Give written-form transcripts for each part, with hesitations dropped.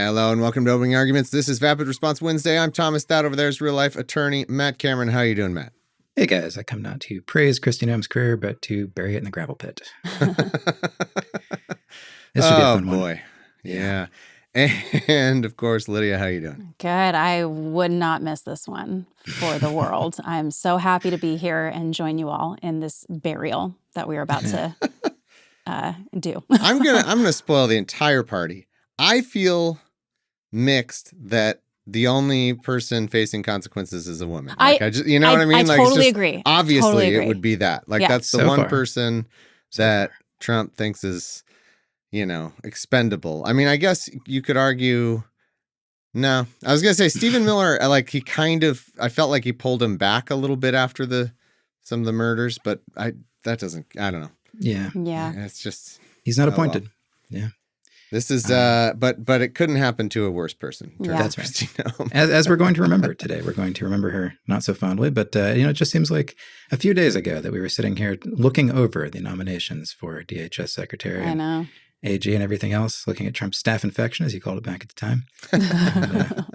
Hello and welcome to Opening Arguments. This is Vapid Response Wednesday. I'm Thomas. That over there is real-life attorney Matt Cameron. How are you doing, Matt? Hey, guys. I come not to praise Kristi Noem's career, but to bury it in the gravel pit. This should be a fun one. Oh, boy. Yeah. And, of course, Lydia, how you doing? Good. I would not miss this one for the world. I'm so happy to be here and join you all in this burial that we are about to do. I'm gonna spoil the entire party. I feel mixed that the only person facing consequences is a woman. Like I just, you know what I mean? I totally agree. Obviously, totally agree. It would be that. Like that's the one person that Trump thinks is, you know, expendable. I mean, I guess you could argue. No, I was gonna say Stephen Miller. Like I felt like he pulled him back a little bit after some of the murders, but I don't know. Yeah. It's just he's not appointed. Well. Yeah. This is, but it couldn't happen to a worse person. That's right. As we're going to remember today, we're going to remember her not so fondly, but it just seems like a few days ago that we were sitting here looking over the nominations for DHS Secretary. I know. AG and everything else, looking at Trump's staph infection, as he called it back at the time. And,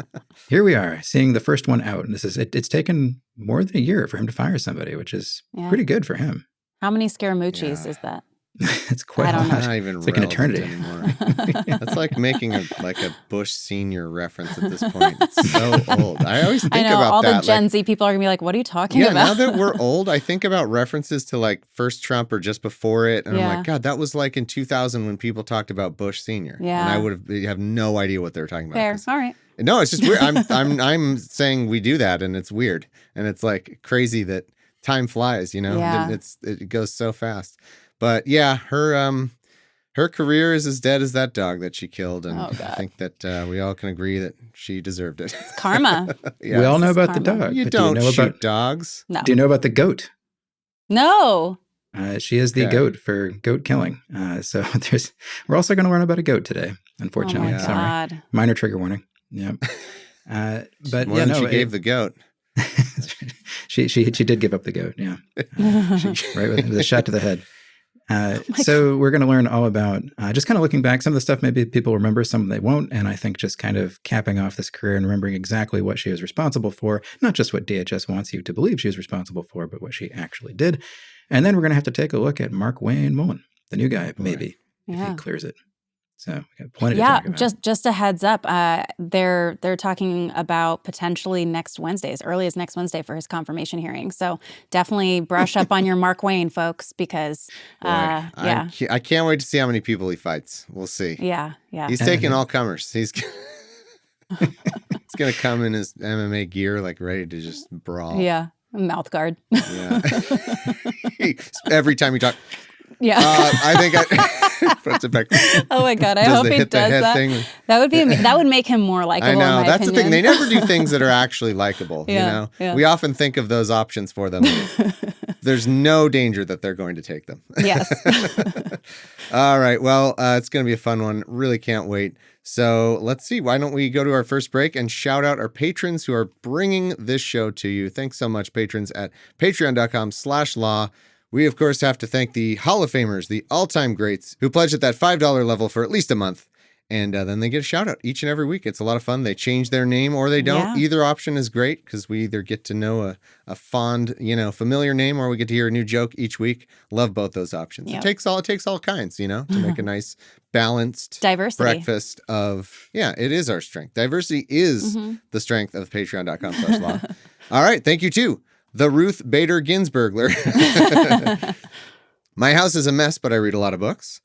here we are, seeing the first one out. And it's taken more than a year for him to fire somebody, which is pretty good for him. How many Scaramucci's is that? It's quite a lot. Not even it's like an eternity anymore. That's like making a Bush Senior reference at this point. It's so old. I always think about all that. The Gen Z people are gonna be like, "What are you talking about?" Now that we're old, I think about references to like first Trump or just before it, and I'm like, God, that was like in 2000 when people talked about Bush Senior. Yeah, and I would have no idea what they were talking about. Fair, all right. No, it's just weird. I'm saying we do that, and it's weird, and it's like crazy that time flies. You know, it goes so fast. But yeah, her career is as dead as that dog that she killed, and I think that we all can agree that she deserved it. It's karma. We all know about the dog. You don't shoot about dogs. No. Do you know about the goat? No. She is the goat for goat killing. So we're also going to learn about a goat today. Unfortunately, sorry. Minor trigger warning. Yeah. But more than she gave the goat. She did give up the goat. Yeah. Right with a shot to the head. So we're going to learn all about just kind of looking back. Some of the stuff maybe people remember, some they won't. And I think just kind of capping off this career and remembering exactly what she was responsible for, not just what DHS wants you to believe she was responsible for, but what she actually did. And then we're going to have to take a look at Wayne Mullin, the new guy, maybe, if he clears it. So we got plenty to talk about. Just a heads up. They're talking about potentially next Wednesday, as early as next Wednesday for his confirmation hearing. So definitely brush up on your Mark Wayne, folks, because I can't wait to see how many people he fights. We'll see. Yeah. He's taking all comers. He's gonna come in his MMA gear, like ready to just brawl. Yeah, mouth guard. Yeah. Every time you talk. Yeah. I think puts it back. Oh my God. I hope he does that. That would make him more likable. I know. In my That's opinion. the thing. They never do things that are actually likable. You know, we often think of those options for them. There's no danger that they're going to take them. Yes. All right. Well, it's going to be a fun one. Really can't wait. So let's see. Why don't we go to our first break and shout out our patrons who are bringing this show to you. Thanks so much, patrons at patreon.com/law. We, of course, have to thank the Hall of Famers, the all-time greats, who pledge at that $5 level for at least a month. And then they get a shout-out each and every week. It's a lot of fun. They change their name or they don't. Yeah. Either option is great because we either get to know a fond, familiar name or we get to hear a new joke each week. Love both those options. Yep. It takes all kinds, to make a nice, balanced diversity breakfast of, it is our strength. Diversity is the strength of patreon.com/law. All right. Thank you, too. The Ruth Bader Ginsburgler. My house is a mess, but I read a lot of books.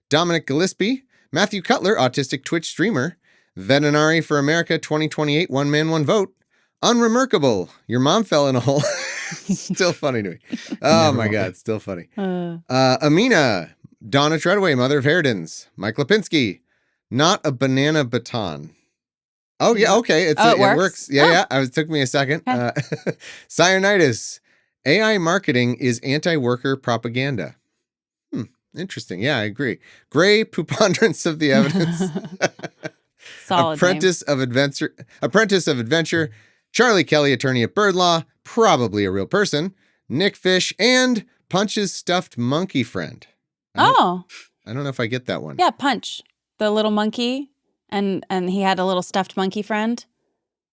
Dominic Gillespie. Matthew Cutler, autistic Twitch streamer. Veterinary for America 2028, one man, one vote. Unremarkable. Your mom fell in a hole. Still funny to me. Oh, my God. Still funny. Amina. Donna Treadaway, mother of Herdens. Mike Lipinski. Not a banana baton. Oh, yeah, okay. It works. Yeah. It took me a second. Okay. Cyanitis. AI marketing is anti-worker propaganda. Interesting. Yeah, I agree. Gray preponderance of the evidence. Solid Apprentice of Adventure. Charlie Kelly, attorney at Bird Law, probably a real person. Nick Fish, and Punch's stuffed monkey friend. I don't know if I get that one. Yeah, Punch, the little monkey. and he had a little stuffed monkey friend,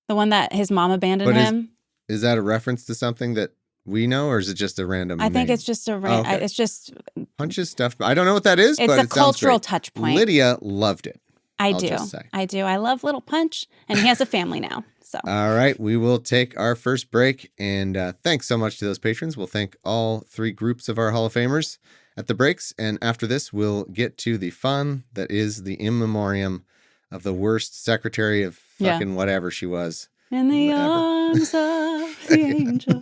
the one that his mom abandoned But him. Is that a reference to something that we know, or is it just a random I think name? it's just a okay. it's just Punches stuff. I don't know what that is, it's but a it sounds cultural great. touch point. Lydia loved it. I'll do. just say. I do. I love Little Punch, and he has a family now. So all right, we will take our first break, and thanks so much to those patrons. We'll thank all 3 groups of our Hall of Famers at the breaks, and after this, we'll get to the fun that is the in memoriam of the worst secretary of fucking whatever she was. In the arms of the angel.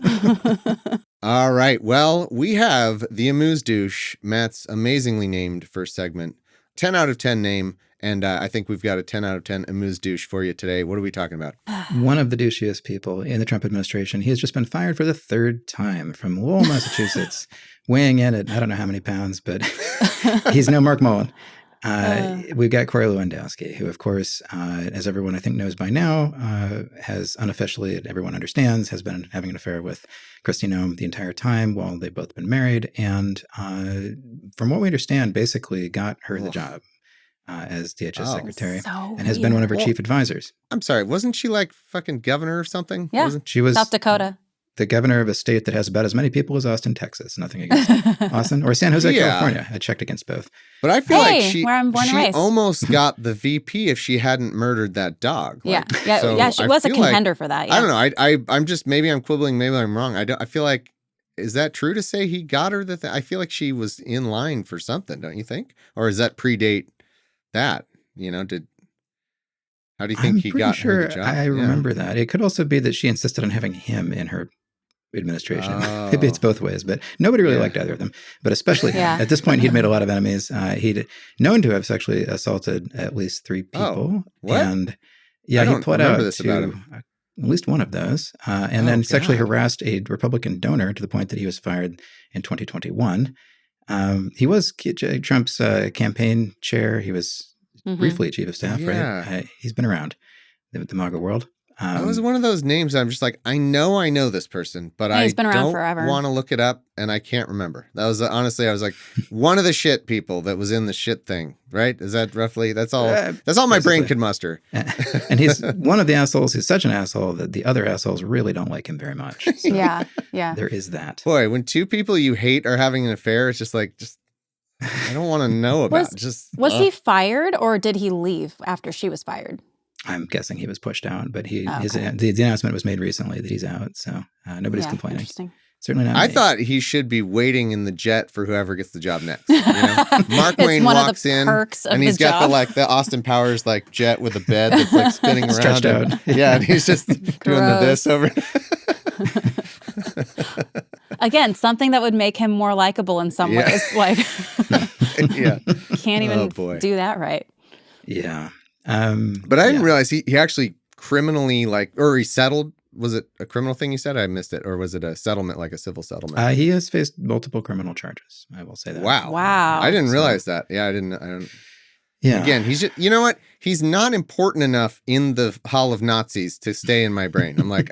All right. Well, we have the amuse douche, Matt's amazingly named first segment. 10 out of 10 name. And I think we've got a 10 out of 10 amuse douche for you today. What are we talking about? One of the douchiest people in the Trump administration. He has just been fired for the 3rd time from Lowell, Massachusetts, weighing in at I don't know how many pounds, but he's no Mark Mullin. We've got Corey Lewandowski, who, of course, as everyone I think knows by now, has unofficially, everyone understands, has been having an affair with Kristi Noem the entire time while they've both been married. And from what we understand, basically got her the job as DHS Secretary and has been one of her chief advisors. I'm sorry. Wasn't she like fucking governor or something? Yeah. She was South Dakota. The governor of a state that has about as many people as Austin, Texas. Nothing against Austin or San Jose, California. I checked against both. But I feel like she where I'm born and raised. almost got the VP if she hadn't murdered that dog. Like, she was a contender for that. Yeah. I don't know. I'm just, maybe I'm quibbling, maybe I'm wrong. I feel like, is that true to say he got her the thing? I feel like she was in line for something, don't you think? Or does that predate that? You know, how do you think he got her the job? I remember that. It could also be that she insisted on having him in her administration. Maybe it's both ways, but nobody really liked either of them, but especially him. At this point, he'd made a lot of enemies. He'd known to have sexually assaulted at least 3 people. What? And he pled out to at least one of those, and then sexually harassed a Republican donor to the point that he was fired in 2021. He was Trump's campaign chair. He was briefly chief of staff, right? He's been around the MAGA world. That was one of those names I'm just like, I know this person, but I don't want to look it up, and I can't remember. That was honestly, I was like, one of the shit people that was in the shit thing, right? Is that roughly? That's all my brain could muster. And he's one of the assholes. He's such an asshole that the other assholes really don't like him very much. So yeah. There is that. Boy, when 2 people you hate are having an affair, it's just like, I don't want to know about it. Was he fired or did he leave after she was fired? I'm guessing he was pushed out, but the announcement was made recently that he's out, so nobody's complaining. Interesting. Certainly not. I thought he should be waiting in the jet for whoever gets the job next. You know? Mark Wayne walks in, and he's got the Austin Powers jet with a bed that's like spinning around, stretched out. Yeah, and he's just doing this over. Again, something that would make him more likable in some ways. Like, can't even do that right. Yeah. But I didn't realize he actually criminally or he settled. Was it a criminal thing you said? I missed it. Or was it a settlement, like a civil settlement? He has faced multiple criminal charges. I will say that. Wow. I didn't realize that. Yeah, I don't. Yeah. Again, he's just, you know what? He's not important enough in the Hall of Nazis to stay in my brain. I'm like,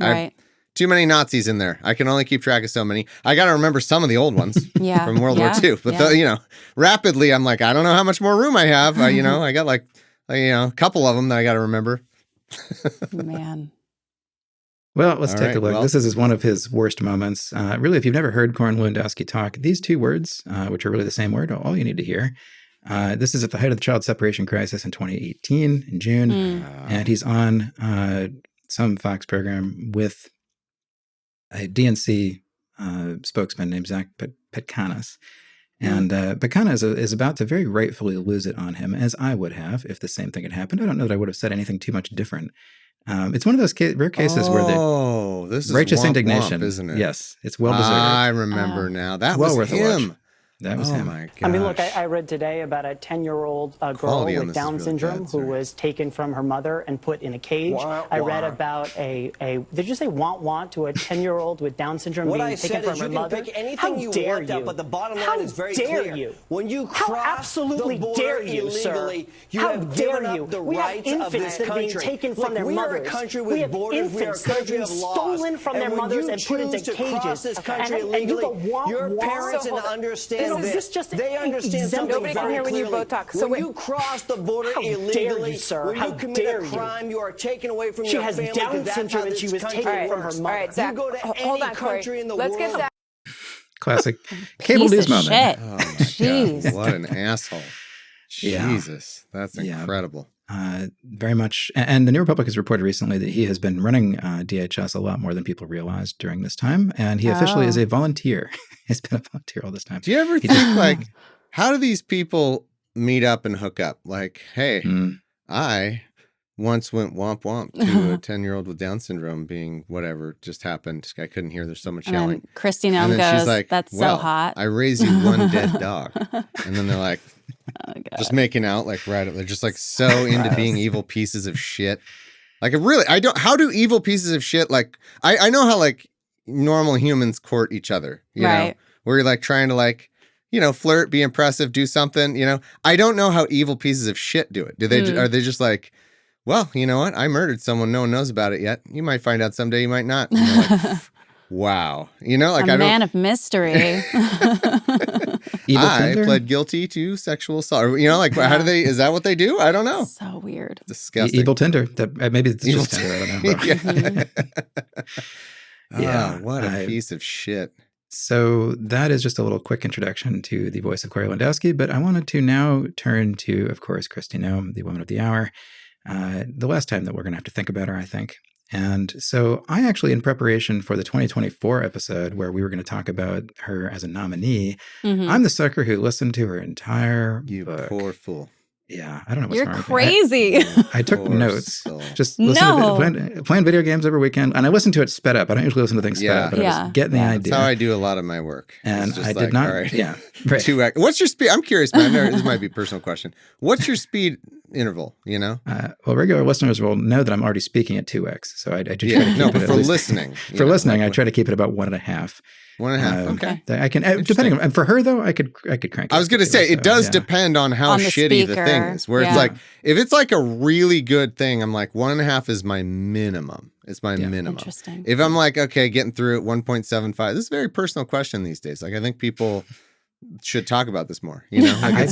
too many Nazis in there. I can only keep track of so many. I got to remember some of the old ones from World War II. But rapidly, I'm like, I don't know how much more room I have. I got a couple of them that I got to remember. Man. Well, let's take a look. This is one of his worst moments. Really, if you've never heard Corey Lewandowski talk, these 2 words, which are really the same word, are all you need to hear. This is at the height of the child separation crisis in 2018 in June. And he's on some Fox program with a DNC spokesman named Zach Petkanas. And Petkanas is about to very rightfully lose it on him, as I would have if the same thing had happened. I don't know that I would have said anything too much different. It's one of those rare cases where this is righteous indignation, isn't it? Yes, it's well deserved. I remember now. That well was worth him. A watch. That was him. My gosh. I mean, look, I read today about a 10-year-old girl with Down syndrome who was taken from her mother and put in a cage. I read about did you say want to a 10-year-old with Down syndrome being taken from her mother? Pick anything you want out, but the bottom line is very clear. You? When you How cross absolutely the border dare you, illegally, sir? you How have dare given you? up the We have rights of infants this that are being country. taken from their we mothers. are a country We with have borders. We are a infants that are country being of laws. stolen from their mothers and put into cages. Cross this country And you illegally, go, your parents and understand They understand something Nobody can hear when you both talk. So when you cross the border illegally, when you commit a crime, you are taken away from your family. She has Down syndrome and she was taken from her mother. All right, Zach, you go to any country in the world. Let's get Zach. Classic cable news moment. Shit. Oh my God. What an asshole. Yeah. Jesus. That's incredible. Very much. And the New Republic has reported recently that he has been running DHS a lot more than people realized during this time. And he officially is a volunteer. He's been a volunteer all this time. Do you ever think, like, how do these people meet up and hook up? Like, hey, I once went womp womp to a 10-year-old with Down syndrome being whatever just happened. I couldn't hear. There's so much yelling. Kristi Noem goes, she's like, that's so hot. I raised you one dead dog. And then they're like, just making out, like, right up. They're just like so into being evil pieces of shit. Like, how do evil pieces of shit, like, I know how, like, normal humans court each other, you know, where you're like trying to, like, you know, flirt, be impressive, do something, you know. I don't know how evil pieces of shit do it. Are they just like, well, you know what? I murdered someone. No one knows about it yet. You might find out someday. You might not. And you're like, wow. You know, like, man of mystery. I pled guilty to sexual assault. You know, like, how do they, is that what they do? I don't know. So weird. Disgusting. Evil Tinder. Maybe it's evil Tinder. I don't know. Yeah. What a piece of shit. So that is just a little quick introduction to the voice of Corey Lewandowski. But I wanted to now turn to, of course, Kristi Noem, the woman of the hour. The last time that we're going to have to think about her, I think. And so I actually, in preparation for the 2024 episode where we were going to talk about her as a nominee, I'm the sucker who listened to her entire book. You poor fool. Yeah, I don't know what's You're wrong crazy. with me. I took notes. Just playing video games every weekend. And I listened to it sped up. I don't usually listen to things sped up, but I was getting the idea. That's how I do a lot of my work. And I did not. Right. Yeah. Right. 2x. What's your speed? I'm curious, man. This might be a personal question. What's your speed interval, you know? Well, regular listeners will know that I'm already speaking at 2x. So I do try to keep it but at for least, listening. For listening, I try to keep it about 1.5. 1.5. Okay. I can, depending on, and for her though, I could crank it. I was going to say, it does depend on how shitty the thing is. Where it's like, if it's like a really good thing, I'm like 1.5 is my minimum. It's my minimum. Interesting. If I'm like, okay, getting through it, 1.75. This is a very personal question these days. Like, I think people should talk about this more. You know, like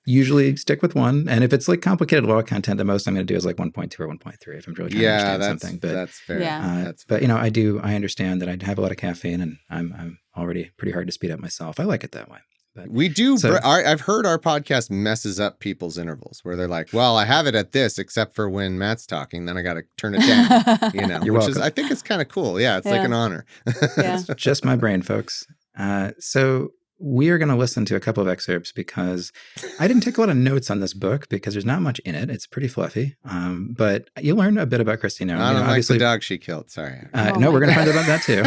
usually stick with 1, and if it's like complicated law content, the most I'm going to do is like 1.2 or 1.3 if I'm really trying to understand something. But that's fair. That's fair. But you know, I understand that I have a lot of caffeine, and I'm already pretty hard to speed up myself. I like it that way. But, we do. I've heard our podcast messes up people's intervals where they're like, well, I have it at this, except for when Matt's talking, then I got to turn it down, you know, You're welcome. I think it's kind of cool. Yeah. It's like an honor. Yeah. It's just my brain, folks. So we are going to listen to a couple of excerpts because I didn't take a lot of notes on this book because there's not much in it. It's pretty fluffy. But you learn a bit about Kristi Noem. I don't like the dog she killed. Sorry. No, we're going to find out about that too.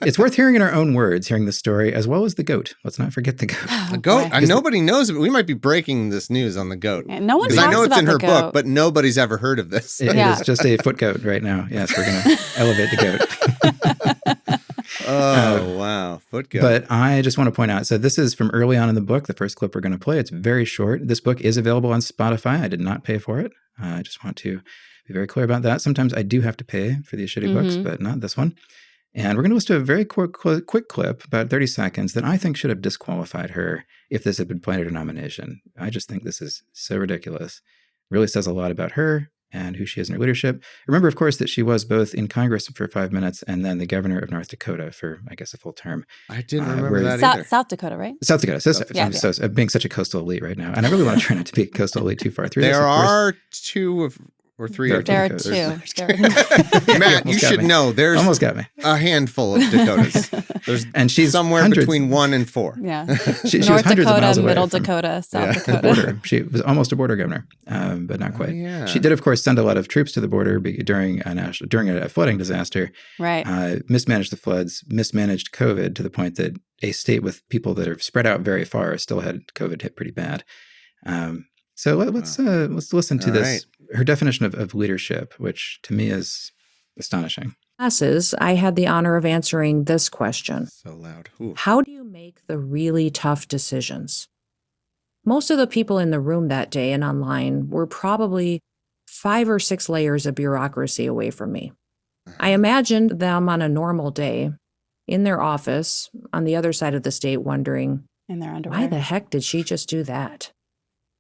It's worth hearing in our own words, hearing the story, as well as the goat. Let's not forget the goat. The goat? Nobody knows. We might be breaking this news on the goat. No one talks because I know it's in her goat. book, but nobody's ever heard of this. It is just a foot goat right now. Yes, we're going to elevate the goat. Oh, wow. Foot goat. But I just want to point out, so this is from early on in the book, the first clip we're going to play. It's very short. This book is available on Spotify. I did not pay for it. I just want to be very clear about that. Sometimes I do have to pay for these shitty books, but not this one. And we're going to listen to a very quick clip, about 30 seconds, that I think should have disqualified her if this had been played at a nomination. I just think this is so ridiculous. It really says a lot about her and who she is in her leadership. Remember, of course, that she was both in Congress for 5 minutes and then the governor of North Dakota for, I guess, a full term. I didn't remember that either. South Dakota, right? South Dakota. So being such a coastal elite right now. And I really want to try not to be coastal elite too far through this. There are 2 or 3. There are 2. Matt, you should know. There's almost got me. A handful of Dakotas. And she's somewhere between 1 and 4. Yeah. She North was hundreds Dakota, of miles away Middle from Dakota, South Dakota. Border. She was almost a border governor, but not quite. Yeah. She did, of course, send a lot of troops to the border during a flooding disaster. Right. Mismanaged the floods, mismanaged COVID to the point that a state with people that are spread out very far still had COVID hit pretty bad. So let's listen to this. Her definition of leadership, which to me is astonishing. Classes, I had the honor of answering this question. So loud. Ooh. How do you make the really tough decisions? Most of the people in the room that day and online were probably 5 or 6 layers of bureaucracy away from me. I imagined them on a normal day in their office on the other side of the state wondering, in their underwear. Why the heck did she just do that?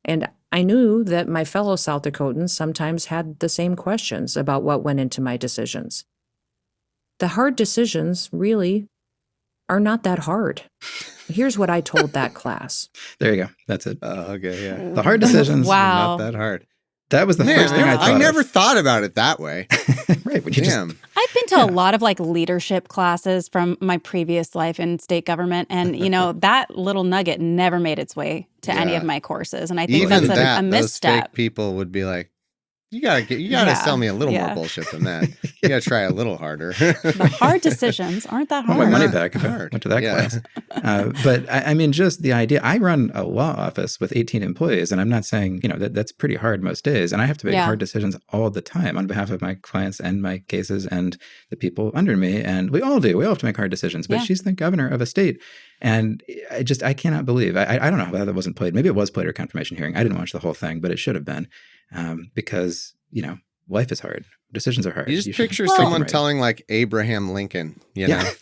And I knew that my fellow South Dakotans sometimes had the same questions about what went into my decisions. The hard decisions really are not that hard. Here's what I told that class. There you go. That's it. Oh, okay, yeah. The hard decisions Wow. Not that hard. That was the first thing I thought I never of. thought about it that way. Right. But you Damn. I've been to a lot of like leadership classes from my previous life in state government. And, that little nugget never made its way to any of my courses. And I think Even that's a those misstep. fake people would be like, you gotta sell me a little more bullshit than that. You gotta try a little harder. The hard decisions aren't that I hard. want my money back if I went to that class. But I mean, just the idea, I run a law office with 18 employees, and I'm not saying, that's pretty hard most days. And I have to make hard decisions all the time on behalf of my clients and my cases and the people under me. And we all do. We all have to make hard decisions. But she's the governor of a state. And I cannot believe, I don't know how that wasn't played. Maybe it was played at her confirmation hearing. I didn't watch the whole thing, but it should have been. Because, life is hard. Decisions are hard. You just picture someone telling like Abraham Lincoln, Right.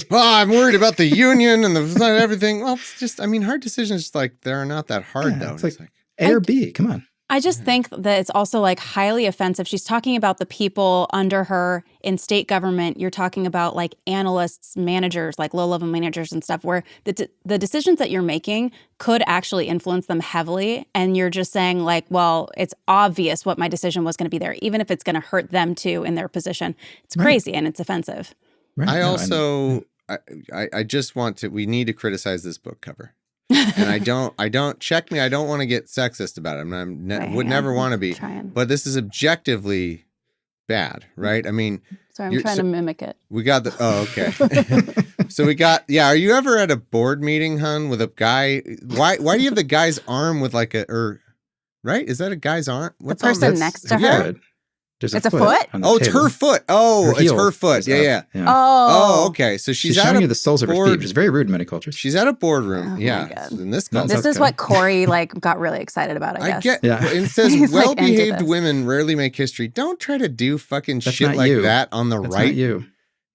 Well, I'm worried about the Union and everything. Well, it's just, hard decisions, like, they're not that hard, though. It's like A or B. Come on. I just think that it's also like highly offensive. She's talking about the people under her in state government. You're talking about like analysts, managers, like low-level managers and stuff, where the decisions that you're making could actually influence them heavily. And you're just saying like, well, it's obvious what my decision was going to be there, even if it's going to hurt them too in their position. It's crazy and it's offensive. Right. I just want to, we need to criticize this book cover. And I don't want to get sexist about it. Would never want to be. But this is objectively bad, right? Sorry, I'm trying to mimic it. We got okay. So we got, are you ever at a board meeting, hun, with a guy? Why do you have the guy's arm with like right? Is that a guy's arm? The person next to her? There's it's a foot? Oh, it's her foot. Oh, it's her foot. Yeah. Oh, okay. So she's showing you the soles of her feet, which is very rude in many cultures. She's at a boardroom. In this is what Corey got really excited about, I guess. It says well-behaved women rarely make history. Don't try to do fucking shit like that on the right. Not you.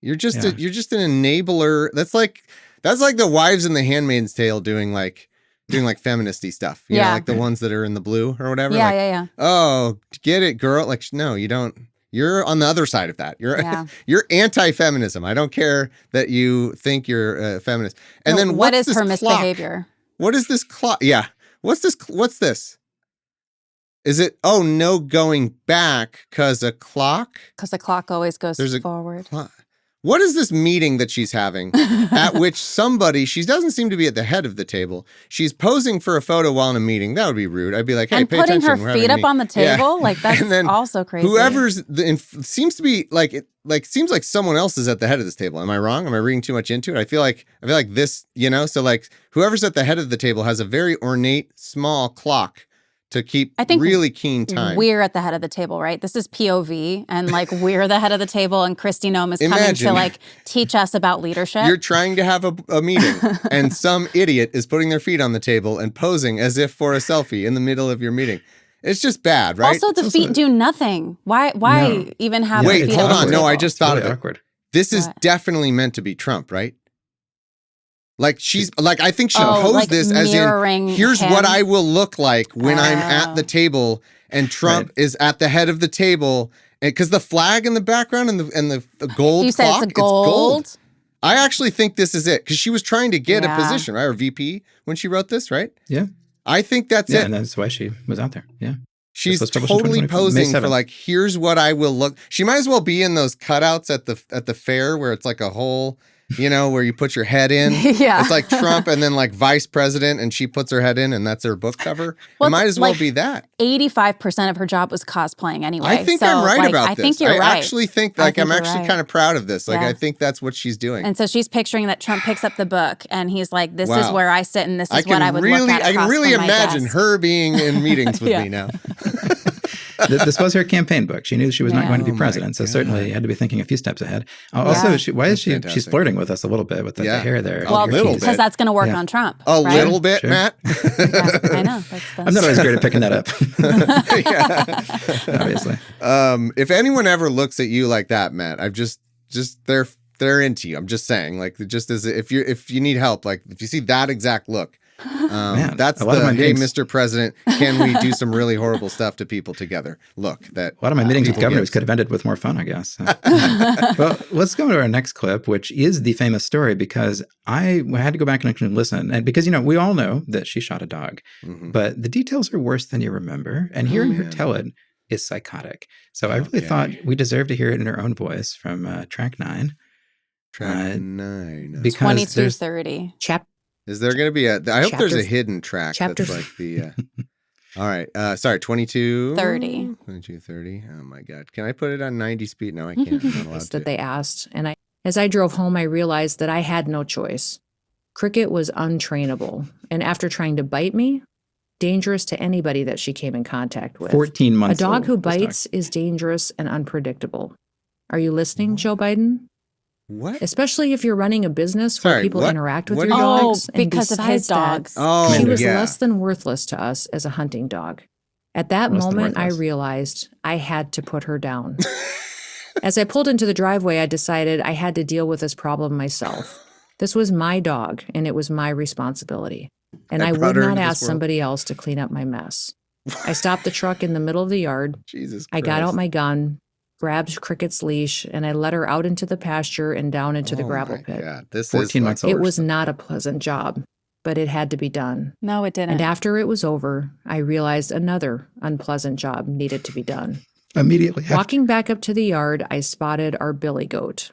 You're just an enabler. That's like the wives in The Handmaid's Tale doing feministy stuff. You know, like the ones that are in the blue or whatever. Yeah. Oh, get it, girl. Like, no, you don't. You're on the other side of that. You're anti-feminism. I don't care that you think you're a feminist. And then what is her misbehavior? What is this clock? Yeah. What's this? Is it, no going back because a clock? Because the clock always goes forward. What is this meeting that she's having at which she doesn't seem to be at the head of the table. She's posing for a photo while in a meeting. That would be rude. I'd be like, hey, pay attention. And putting her feet up on the table? Like, that's also crazy. Whoever's, seems to be seems like someone else is at the head of this table. Am I wrong? Am I reading too much into it? I feel like this, so like whoever's at the head of the table has a very ornate, small clock to keep really keen time. We're at the head of the table, right? This is POV, and like we're the head of the table, and Kristi Noem is coming to like teach us about leadership. You're trying to have a meeting, and some idiot is putting their feet on the table and posing as if for a selfie in the middle of your meeting. It's just bad, right? Also, the feet do nothing. Why even have Wait, feet hold on on. the No, I table? just thought really of it. Awkward. This is definitely meant to be Trump, right? Like she's like, I think she'll hose this as in, here's what I will look like when I'm at the table and Trump is at the head of the table. And because the flag in the background and the gold you said clock, it's gold. I actually think this is it because she was trying to get a position, right? Or VP when she wrote this, right? Yeah. I think that's it. And that's why she was out there. Yeah. She's totally posing for like, here's what I will look. She might as well be in those cutouts at the fair where it's like a whole, where you put your head in. Yeah. It's like Trump and then like vice president and she puts her head in and that's her book cover. It might as well be that. 85% of her job was cosplaying anyway. I think I'm right about this. I think you're right. I actually think I'm actually kind of proud of this. Like I think that's what she's doing. And so she's picturing that Trump picks up the book and he's like, this is where I sit and this is what I would look at. I can really imagine her being in meetings with me now. This was her campaign book. She knew she was not going to be president, so certainly had to be thinking a few steps ahead. Also, she's flirting with us a little bit with the hair there. Well, because that's going to work on Trump. A little bit, Matt. I know. I'm not always great at picking that up. Obviously. If anyone ever looks at you like that, Matt, I've just they're they're into you. I'm just saying, like, just as if you need help, like if you see that exact look, that's the, hey, Mr. President, can we do some really horrible stuff to people together? Look, that a lot of my meetings with governors could have ended with more fun, I guess. Well, let's go to our next clip, which is the famous story, because I had to go back and listen. And because, we all know that she shot a dog, but the details are worse than you remember. And hearing her tell it is psychotic. So I really thought we deserved to hear it in her own voice from track 9. Track 9. Because 2230. Is there going to be I hope there's a hidden track that's like the... all right. Sorry, 2230. 2230. Oh, my God. Can I put it on 90 speed? No, I can't. I'm not allowed to. That they asked. And as I drove home, I realized that I had no choice. Cricket was untrainable. And after trying to bite me, dangerous to anybody that she came in contact with. 14 months A dog old, who bites is dangerous and unpredictable. Are you listening, Joe Biden? What? Especially if you're running a business where people interact with your dogs. Because of his dogs. She was less than worthless to us as a hunting dog. At that moment, I realized I had to put her down. As I pulled into the driveway, I decided I had to deal with this problem myself. This was my dog, and it was my responsibility. And I would not ask somebody else to clean up my mess. I stopped the truck in the middle of the yard. Jesus Christ. I got out my gun, grabbed Cricket's leash, and I led her out into the pasture and down into the gravel pit. God. This 14 months old. It was not a pleasant job, but it had to be done. No, it didn't. And after it was over, I realized another unpleasant job needed to be done. Immediately. Walking back up to the yard, I spotted our billy goat.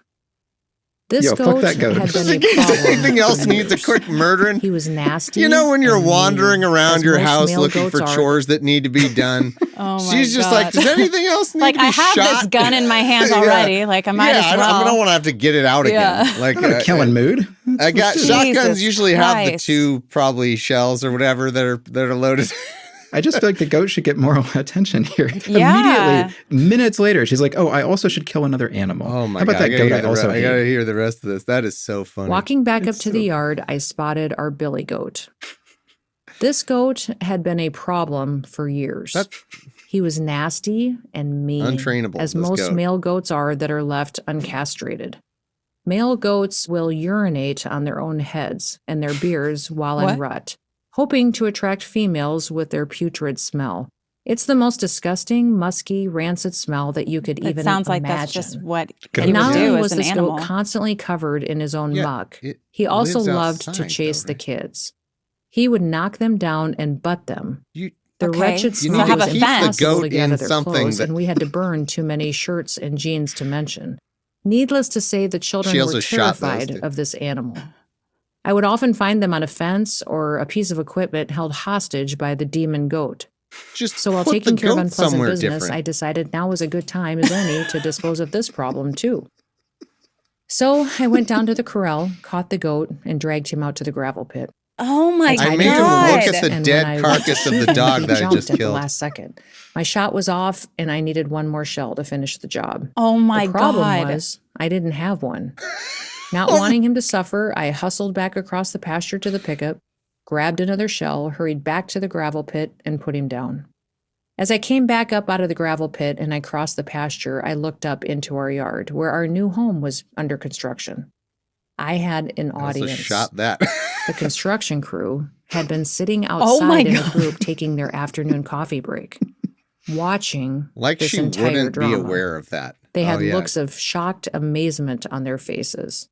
This fuck goat that goat. had been a problem. Anything else needs a quick murdering? He was nasty. You know when you're wandering around your house male looking for chores that need to be done? Oh my She's just God. like, does anything else need to be I have shot? this gun in my hands already. Like I might as well. I don't want to have to get it out again. Like I'm in a killing mood. I got shotguns usually have the Christ. 2 probably shells or whatever that are loaded. I just feel like the goat should get more attention here. Yeah. Immediately, minutes later, she's like, oh, I also should kill another animal. Oh my How about God. that goat I also I hate? gotta hear the rest of this. That is so funny. Walking back up to the yard, I spotted our billy goat. This goat had been a problem for years. He was nasty and mean, untrainable, as this most goat. male goats are that are left uncastrated. Male goats will urinate on their own heads and their beards while in rut, hoping to attract females with their putrid smell. It's the most disgusting, musky, rancid smell that you could even imagine. It sounds like that's just what And he not would do only as was an this animal. goat constantly covered in his own muck, it he also lives loved to outside, chase though, the right? kids. He would knock them down and butt them. The Okay. wretched You smell need to was keep the impossible goat to get out in of their something clothes, that- and we had to burn too many shirts and jeans to mention. Needless to say, the children She were also shot those, terrified too. of this animal. I would often find them on a fence or a piece of equipment held hostage by the demon goat. So while put taking the care of goat unpleasant somewhere business, different. I decided now was a good time as any to dispose of this problem too. So I went down to the corral, caught the goat, and dragged him out to the gravel pit. Oh my God. I made him look at the And dead when I carcass of the went to shoot dog him, that he I just jumped at the killed. last second. My shot was off, and I needed one more shell to finish the job. Oh my The problem God. was I didn't have one. Not wanting him to suffer, I hustled back across the pasture to the pickup, grabbed another shell, hurried back to the gravel pit, and put him down. As I came back up out of the gravel pit and I crossed the pasture, I looked up into our yard, where our new home was under construction. I had an I also audience. shot that. The construction crew had been sitting Oh my outside in a God. group taking their afternoon coffee break, watching Like this she entire wouldn't drama. be aware of that. They had Oh, yeah. looks of shocked amazement on their faces.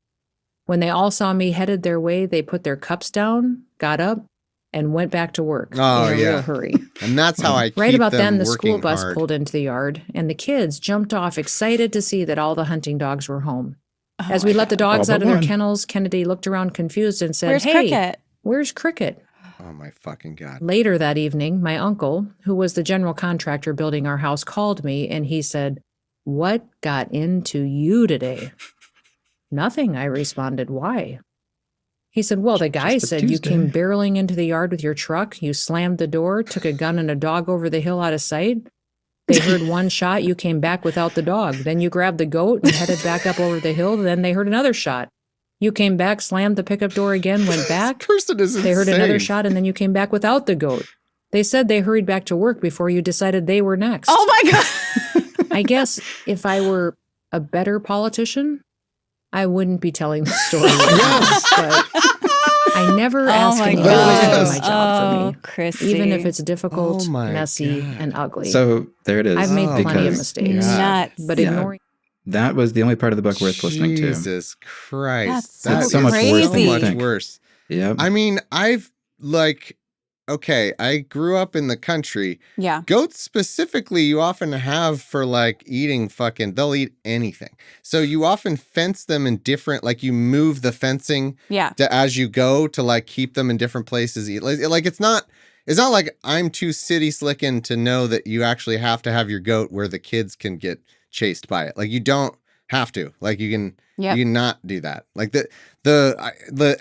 When they all saw me headed their way, they put their cups down, got up, and went back to work Oh, in a yeah. real hurry. And that's how I keep Right about them then, the school working bus hard. pulled into the yard, and the kids jumped off, excited to see that all the hunting dogs were home. Oh As we my let the God. dogs All out but of their one. kennels, Kennedy looked around confused and said, Where's "Hey, Cricket? where's Cricket?" Oh my fucking God. Later that evening, my uncle, who was the general contractor building our house, called me and he said, "What got into you today?" "Nothing," I responded. "Why?" He said, "Well, the guy Just a said you came Tuesday." barreling into the yard with your truck, you slammed the door, took a gun and a dog over the hill out of sight. They heard one shot, you came back without the dog. Then you grabbed the goat and headed back up over the hill. Then they heard another shot. You came back, slammed the pickup door again, went back. This person is They heard another insane. shot, and then you came back without the goat. They said they hurried back to work before you decided they were next." Oh my God. I guess if I were a better politician, I wouldn't be telling the story right now, but I never ask anyone to do my job for me, Kristi. even if it's difficult, messy, and ugly. So there it is. I've made plenty of mistakes, but ignoring that was the only part of the book worth listening to. Jesus Christ, that's so much worse than you much think. worse. Yeah, I mean, I grew up in the country. Yeah. Goats specifically, you often have for like eating they'll eat anything. So you often fence them in different, like you move the fencing as you go to like keep them in different places. Like it's not like I'm too city slickin' to know that you actually have to have your goat where the kids can get chased by it. Like you don't have to. Like you can not do that. Like the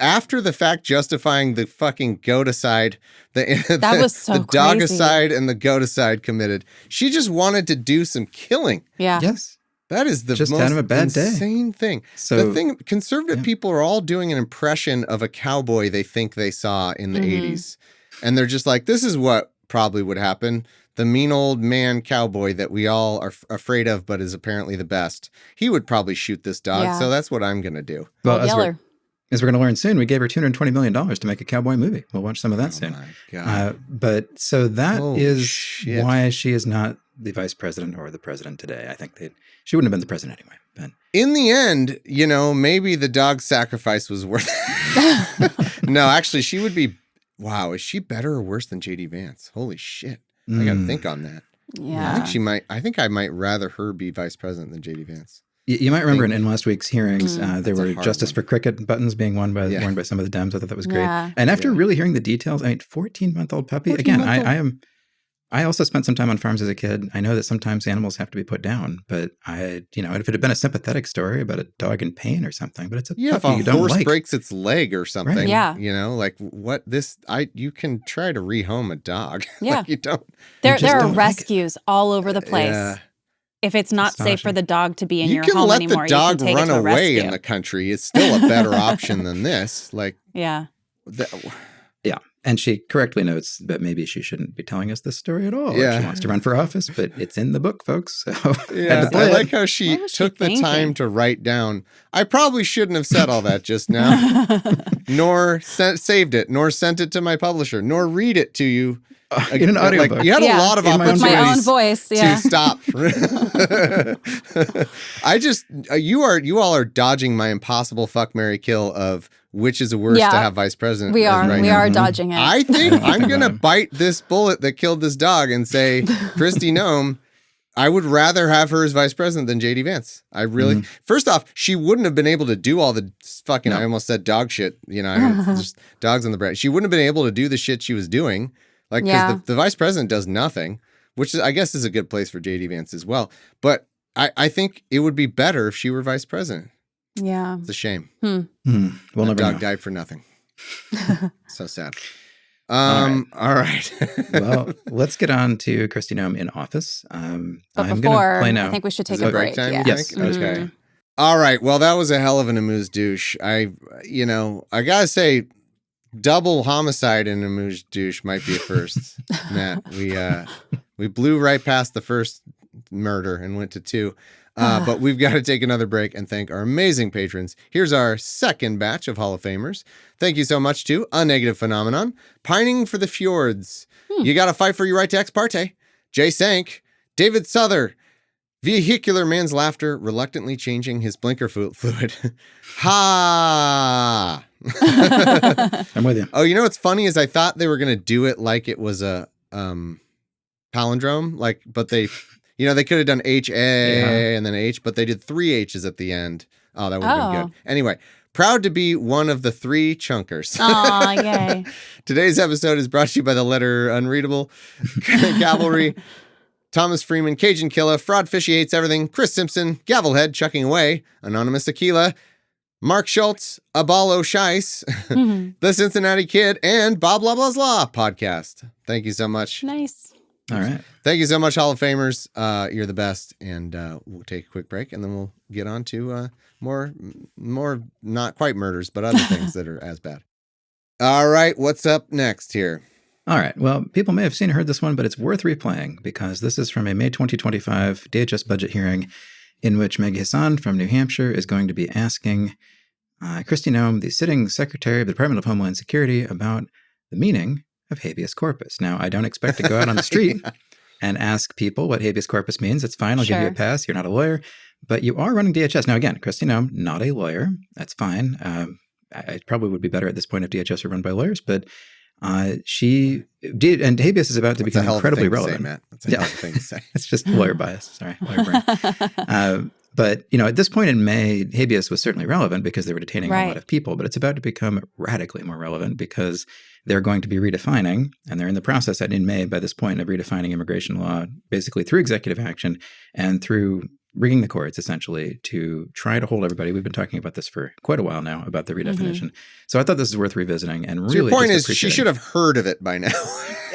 after the fact justifying the fucking goat-aside, that was so the dog-aside and the goat-aside committed. She just wanted to do some killing. Yeah. Yes. That is the just most kind of a bad insane thing. So the thing, conservative people are all doing an impression of a cowboy they think they saw in the 80s. And they're just like, this is what probably would happen. The mean old man cowboy that we all are afraid of, but is apparently the best. He would probably shoot this dog. Yeah. So that's what I'm going to do. Well, as we're going to learn soon, we gave her $220 million to make a cowboy movie. We'll watch some of that soon. My God. But so that is shit. why she is not the vice president or the president today. I think she wouldn't have been the president anyway. But in the end, maybe the dog sacrifice was worth it. No, actually, she would be. Wow, is she better or worse than J.D. Vance? Holy shit. I got to think on that. Yeah. I think I might rather her be vice president than J.D. Vance. You might remember in last week's hearings, there were Justice one. for Cricket buttons being worn by some of the Dems. I thought that was great. Yeah. And after really hearing the details, 14-month-old puppy. Again, I also spent some time on farms as a kid. I know that sometimes animals have to be put down, but if it had been a sympathetic story about a dog in pain or something, but it's a puppy if a you don't horse like. breaks its leg or something, Right. Yeah. you can try to rehome a dog. Yeah. Like you don't. There just are don't like rescues all over the place. Yeah. If it's not safe for the dog to be in your You can home let anymore, the dog you can take run it to a away rescue. in the country. It's still a better option than this. Like, Yeah. Yeah. And she correctly notes that maybe she shouldn't be telling us this story at all. Yeah. If she wants to run for office, but it's in the book, folks. So yeah, I like how she took the thinking? time to write down. I probably shouldn't have said all that just now, nor saved it, nor sent it to my publisher, nor read it to you. In an audiobook. You had a lot of In my own opportunities My own voice, yeah. to stop. You all are dodging my impossible fuck, marry, kill of which is the worst to have vice president. We are. right We now. are dodging it. I think I'm going to bite this bullet that killed this dog and say, Kristi Noem, I would rather have her as vice president than J.D. Vance. I really, first off, she wouldn't have been able to do all the fucking, I almost said dog shit, just dogs on the bread. She wouldn't have been able to do the shit she was doing. Like, because the vice president does nothing, which I guess is a good place for J.D. Vance as well. But I think it would be better if she were vice president. Yeah. It's a shame. We'll That never dog know. died for nothing. So sad. All right. Well, let's get on to Kristi Noem in office. But I'm going before, to play now. I think we should take Is a it break break. time, you Yes. think? Okay. All right. Well, that was a hell of an amuse douche. I gotta say, double homicide in amuse douche might be a first. Matt, we blew right past the first murder and went to 2. But we've got to take another break and thank our amazing patrons. Here's our second batch of Hall of Famers. Thank you so much to A Negative Phenomenon, Pining for the Fjords, You Gotta Fight for Your Right to Ex Parte, Jay Sank, David Souther, Vehicular Man's Laughter, Reluctantly Changing His Blinker Fluid. Ha! I'm with you. Oh, you know what's funny is I thought they were going to do it like it was a palindrome, but they... they could have done H-A and then H, but they did 3 H's at the end. Oh, that would have been good. Anyway, proud to be one of the 3 chunkers. Aw, yay. Today's episode is brought to you by the letter Unreadable, Cavalry, Thomas Freeman, Cajun Killa, Fraud Fishy Hates Everything, Chris Simpson, Gavelhead, Chucking Away, Anonymous Aquila, Mark Schultz, Abalo Scheiss, The Cincinnati Kid, and Bob Blah Blah's Law podcast. Thank you so much. Nice. All right. Thank you so much, Hall of Famers. You're the best. And we'll take a quick break, and then we'll get on to more not quite murders, but other things that are as bad. All right. What's up next here? All right. Well, people may have seen or heard this one, but it's worth replaying because this is from a May 2025 DHS budget hearing. in which Maggie Hassan from New Hampshire is going to be asking Kristi Noem, the sitting Secretary of the Department of Homeland Security, about the meaning of habeas corpus. Now, I don't expect to go out on the street and ask people what habeas corpus means. It's fine. I'll give you a pass. You're not a lawyer. But you are running DHS. Now, again, Kristi Noem, not a lawyer. That's fine. I probably would be better at this point if DHS were run by lawyers. But she did, and habeas is about to become incredibly relevant. Say, Matt. That's a hell of a thing to say. It's just lawyer bias. Sorry, lawyer brain. But, at this point in May, habeas was certainly relevant because they were detaining a lot of people, but it's about to become radically more relevant because they're going to be redefining, and they're in the process in May by this point of redefining immigration law, basically through executive action and through rigging the courts, essentially, to try to hold everybody. We've been talking about this for quite a while now, about the redefinition. So I thought this is worth revisiting. And really, your point is she should have heard of it by now.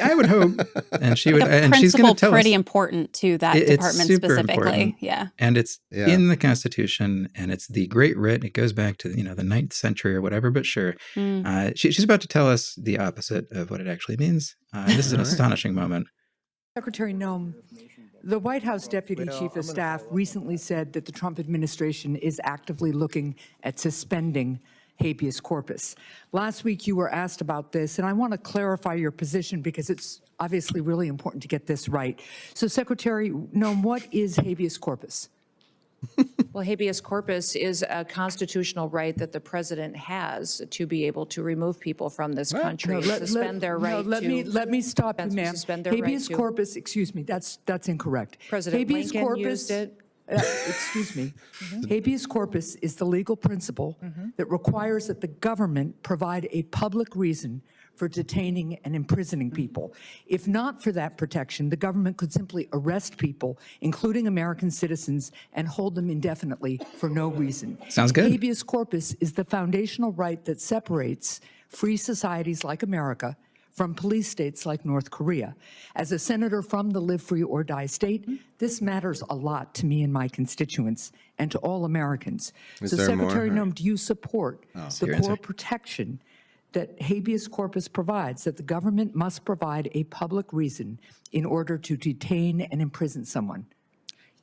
I would hope. And she would. And she's going to tell us. Pretty important to that department specifically. Important. Yeah. And it's in the Constitution, and it's the Great Writ. It goes back to, the 9th century or whatever, but sure. She's about to tell us the opposite of what it actually means. This is an astonishing moment. Secretary Noem, the White House Deputy Chief of Staff recently said that the Trump administration is actively looking at suspending habeas corpus. Last week you were asked about this, and I want to clarify your position because it's obviously really important to get this right. So Secretary Noem, what is habeas corpus? Well, habeas corpus is a constitutional right that the president has to be able to remove people from this country, suspend their right let me stop you, ma'am. Habeas corpus, excuse me, that's incorrect. President habeas Lincoln corpus, used it. Excuse me. Habeas corpus is the legal principle that requires that the government provide a public reason for detaining and imprisoning people. If not for that protection, the government could simply arrest people, including American citizens, and hold them indefinitely for no reason. Sounds good. Habeas corpus is the foundational right that separates free societies like America from police states like North Korea. As a senator from the Live Free or Die state, this matters a lot to me and my constituents and to all Americans. So Secretary Noem, do you support the core protection that habeas corpus provides, that the government must provide a public reason in order to detain and imprison someone?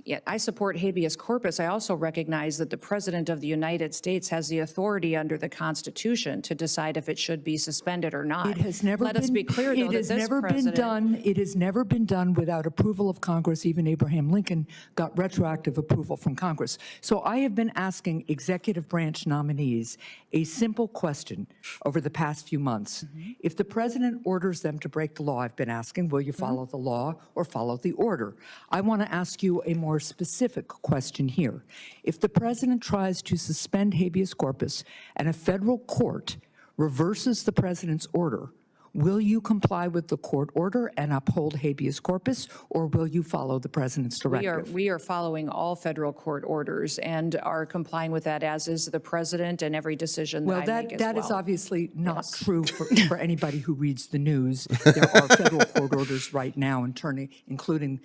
Yeah, I support habeas corpus. I also recognize that the President of the United States has the authority under the Constitution to decide if it should be suspended or not. It has never Let us be clear, though, it has never been done. It has never been done without approval of Congress. Even Abraham Lincoln got retroactive approval from Congress. So I have been asking executive branch nominees a simple question over the past few months. If the president orders them to break the law, I've been asking, will you follow the law or follow the order? I want to ask you a more specific question here. If the president tries to suspend habeas corpus and a federal court reverses the president's order, will you comply with the court order and uphold habeas corpus, or will you follow the president's directive? We are following all federal court orders and are complying with that, as is the president, and every decision that I make as well. That is obviously not true for anybody who reads the news. There are federal court orders right now, including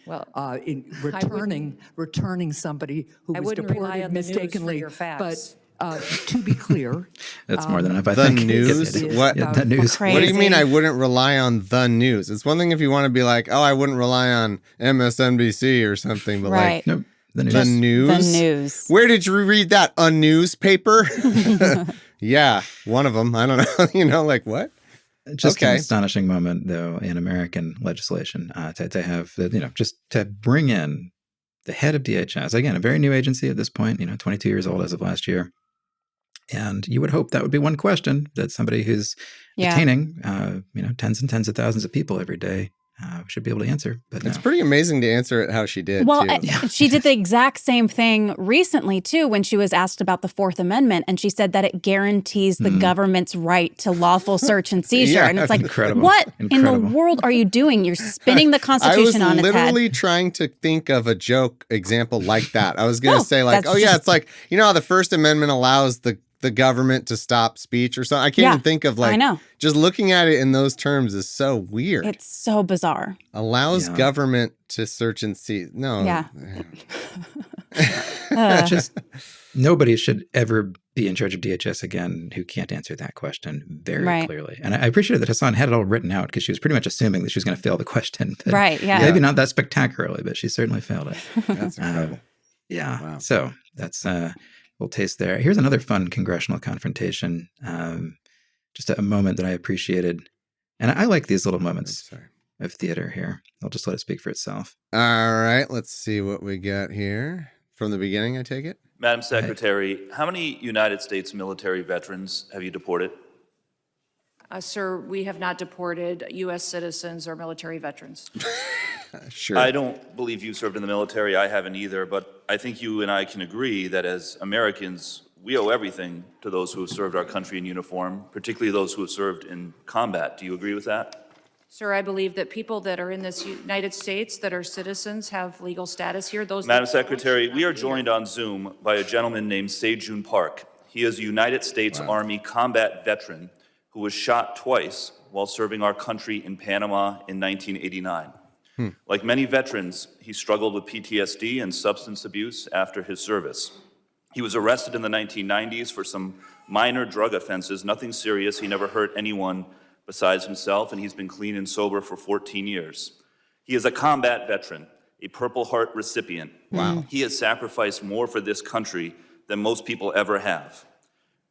returning somebody who was deported mistakenly. But to be clear, that's more than enough. I think the news. What? The news. Crazy. What do you mean? I wouldn't rely on the news. It's one thing if you want to be like, oh, I wouldn't rely on MSNBC or something, but like, nope. The news. The news. The news. Where did you read that? A newspaper? Yeah, one of them. I don't know. Like what? Just an astonishing moment, though, in American legislation to have, just to bring in the head of DHS, again, a very new agency at this point, 22 years old as of last year. And you would hope that would be one question that somebody who's detaining, tens and tens of thousands of people every day should be able to answer. But it's pretty amazing to answer it how she did. Well, too. She did the exact same thing recently, too, when she was asked about the Fourth Amendment. And she said that it guarantees the government's right to lawful search and seizure. And it's like, what in the world are you doing? You're spinning the Constitution on its head. I was literally trying to think of a joke example like that. I was going to say like, it's like, how the First Amendment allows the government to stop speech or something. I can't even think of like, I know. Just looking at it in those terms is so weird. It's so bizarre. Allows government to search and seize. No. Yeah. Just nobody should ever be in charge of DHS again who can't answer that question very clearly. And I appreciate that Hassan had it all written out because she was pretty much assuming that she was going to fail the question. But maybe not that spectacularly, but she certainly failed it. That's incredible. Yeah. Wow. So that's we'll taste there. Here's another fun congressional confrontation. Just a moment that I appreciated. And I like these little moments of theater here. I'll just let it speak for itself. All right. Let's see what we got here. From the beginning, I take it? Madam Secretary, how many United States military veterans have you deported? Sir, we have not deported U.S. citizens or military veterans. Sure. I don't believe you served in the military. I haven't either, but I think you and I can agree that as Americans, we owe everything to those who have served our country in uniform, particularly those who have served in combat. Do you agree with that? Sir, I believe that people that are in this United States that are citizens have legal status here. Madam Secretary, we are joined on Zoom by a gentleman named Se-Jun Park. He is a United States Army combat veteran who was shot twice while serving our country in Panama in 1989. Like many veterans, he struggled with PTSD and substance abuse after his service. He was arrested in the 1990s for some minor drug offenses, nothing serious. He never hurt anyone besides himself, and he's been clean and sober for 14 years. He is a combat veteran, a Purple Heart recipient. Wow. He has sacrificed more for this country than most people ever have.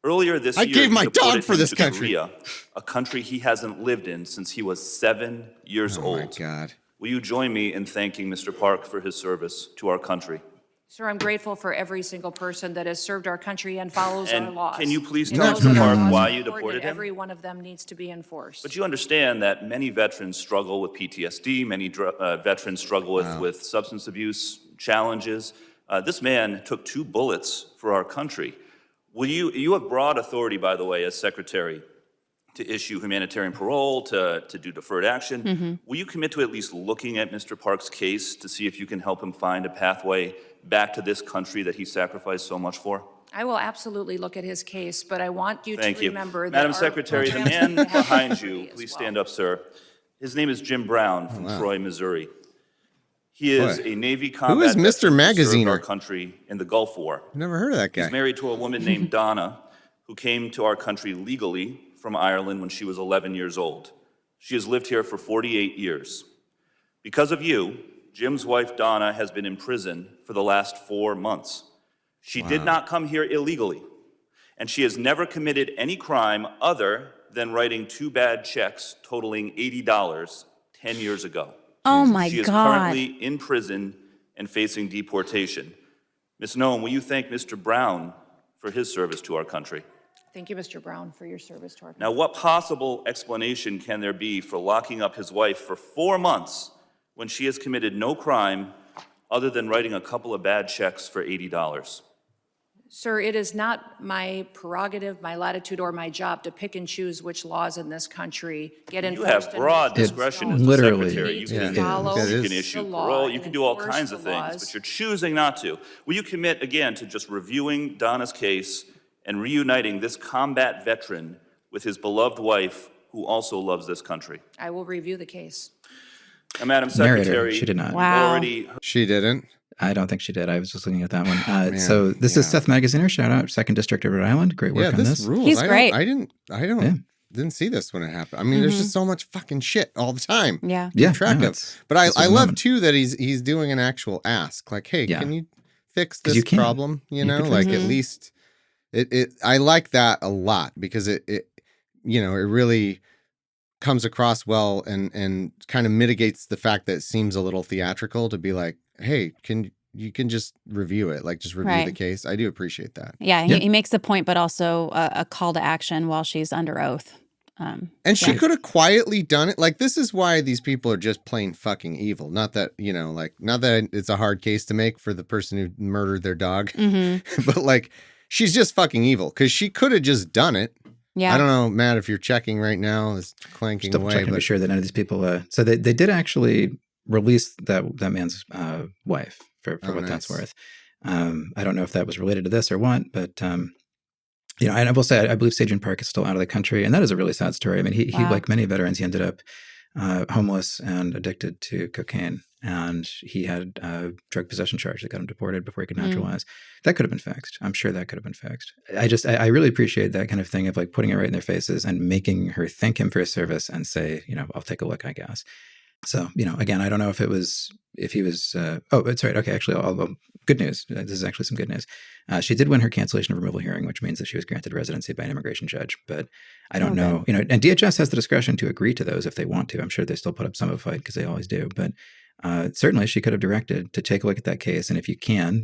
Earlier this year, I gave my he dog deported for him this to country. Korea, a country he hasn't lived in since he was 7 years old. Oh, my God. Will you join me in thanking Mr. Park for his service to our country? Sir, I'm grateful for every single person that has served our country and follows our And laws. can you please And tell those Mr. that our Park laws why are you important, deported him? Every one of them needs to be enforced. But you understand that many veterans struggle with PTSD, many veterans struggle with substance abuse challenges. This man took 2 bullets for our country. You have broad authority, by the way, as Secretary, to issue humanitarian parole, to do deferred action. Will you commit to at least looking at Mr. Park's case to see if you can help him find a pathway back to this country that he sacrificed so much for? I will absolutely look at his case, but I want you Thank to you. remember that Madam our Secretary, the programs man have behind history you, as please well. stand up, sir. His name is Jim Brown from Troy, Missouri. He is a Navy combat is Mr. veteran who served Magaziner? our country in the Gulf War. Never heard of that guy. He's married to a woman named Donna, who came to our country legally from Ireland when she was 11 years old. She has lived here for 48 years. Because of you, Jim's wife Donna has been in prison for the last 4 months. She did not come here illegally, and she has never committed any crime other than writing 2 bad checks totaling $80 10 years ago. Oh my She is God. currently in prison and facing deportation. Ms. Noem, will you thank Mr. Brown for his service to our country? Thank you, Mr. Brown, for your service to our country. Now, what possible explanation can there be for locking up his wife for 4 months when she has committed no crime other than writing a couple of bad checks for $80? Sir, it is not my prerogative, my latitude, or my job to pick and choose which laws in this country get You enforced. have broad discretion as the literally- secretary. You to can, follow you can the issue law parole, you and can do all enforce kinds the of things, laws. but you're choosing not to. Will you commit again to just reviewing Donna's case and reuniting this combat veteran with his beloved wife, who also loves this country? I will review the case. Now, Madam Narrator, Secretary, she did not. Wow. already She didn't. I don't think she did. I was just looking at that one. So this is Seth Magaziner. Shout out, 2nd District of Rhode Island. Great work on this. rules. He's great. I didn't see this when it happened. I mean, there's just so much fucking shit all the time. Yeah. Yeah, Track no, of. it's- But this I is a love moment. too that he's doing an actual ask. Like, hey, Yeah. can you fix 'Cause this you can. problem? You know, could like fix at least it I like that a lot because it you know, it really comes across well and kind of mitigates the fact that it seems a little theatrical to be like, hey, you can just review it, like just review the Right. case. I do appreciate that. Yeah, Yeah. he makes the point, but also a call to action while she's under oath. And she could have quietly done it. Like, this is why these people are just plain fucking evil. Not that, you know, like, not that it's a hard case to make for the person who murdered their dog, but like, she's just fucking evil because she could have just done it. Yeah. I don't know, Matt, if you're checking right now, it's clanking Double away. checking to be sure that none of these people. So they did actually release that man's wife for what that's worth. I don't know if that was related to this or what, but you know, and I will say I believe Se-Jun Park is still out of the country, and that is a really sad story. I mean, he like many veterans, he ended up homeless and addicted to cocaine, and he had a drug possession charge that got him deported before he could naturalize. That could have been fixed. I'm sure that could have been fixed. I really appreciate that kind of thing of like putting it right in their faces and making her thank him for his service and say, you know, I'll take a look, I guess. So, again, I don't know if he was, oh, that's right. Okay. Actually, good news. This is actually some good news. She did win her cancellation of removal hearing, which means that she was granted residency by an immigration judge. But I don't know, and DHS has the discretion to agree to those if they want to. I'm sure they still put up some of a fight because they always do. But certainly she could have directed to take a look at that case. And if you can,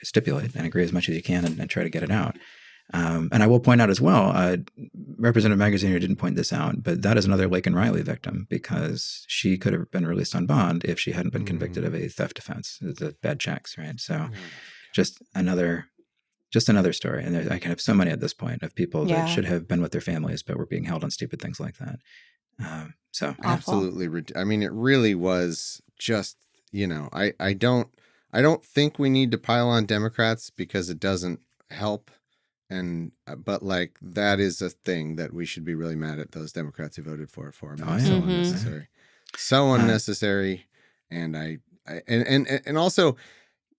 stipulate and agree as much as you can and try to get it out. And I will point out as well, Representative Magaziner didn't point this out, but that is another Lake and Riley victim because she could have been released on bond if she hadn't been convicted of a theft offense, the bad checks, right? So just another story. And I can have so many at this point of people that should have been with their families, but were being held on stupid things like that. So absolutely. I mean, it really was just, I don't think we need to pile on Democrats because it doesn't help. But like that is a thing that we should be really mad at those Democrats who voted for. So unnecessary. And and also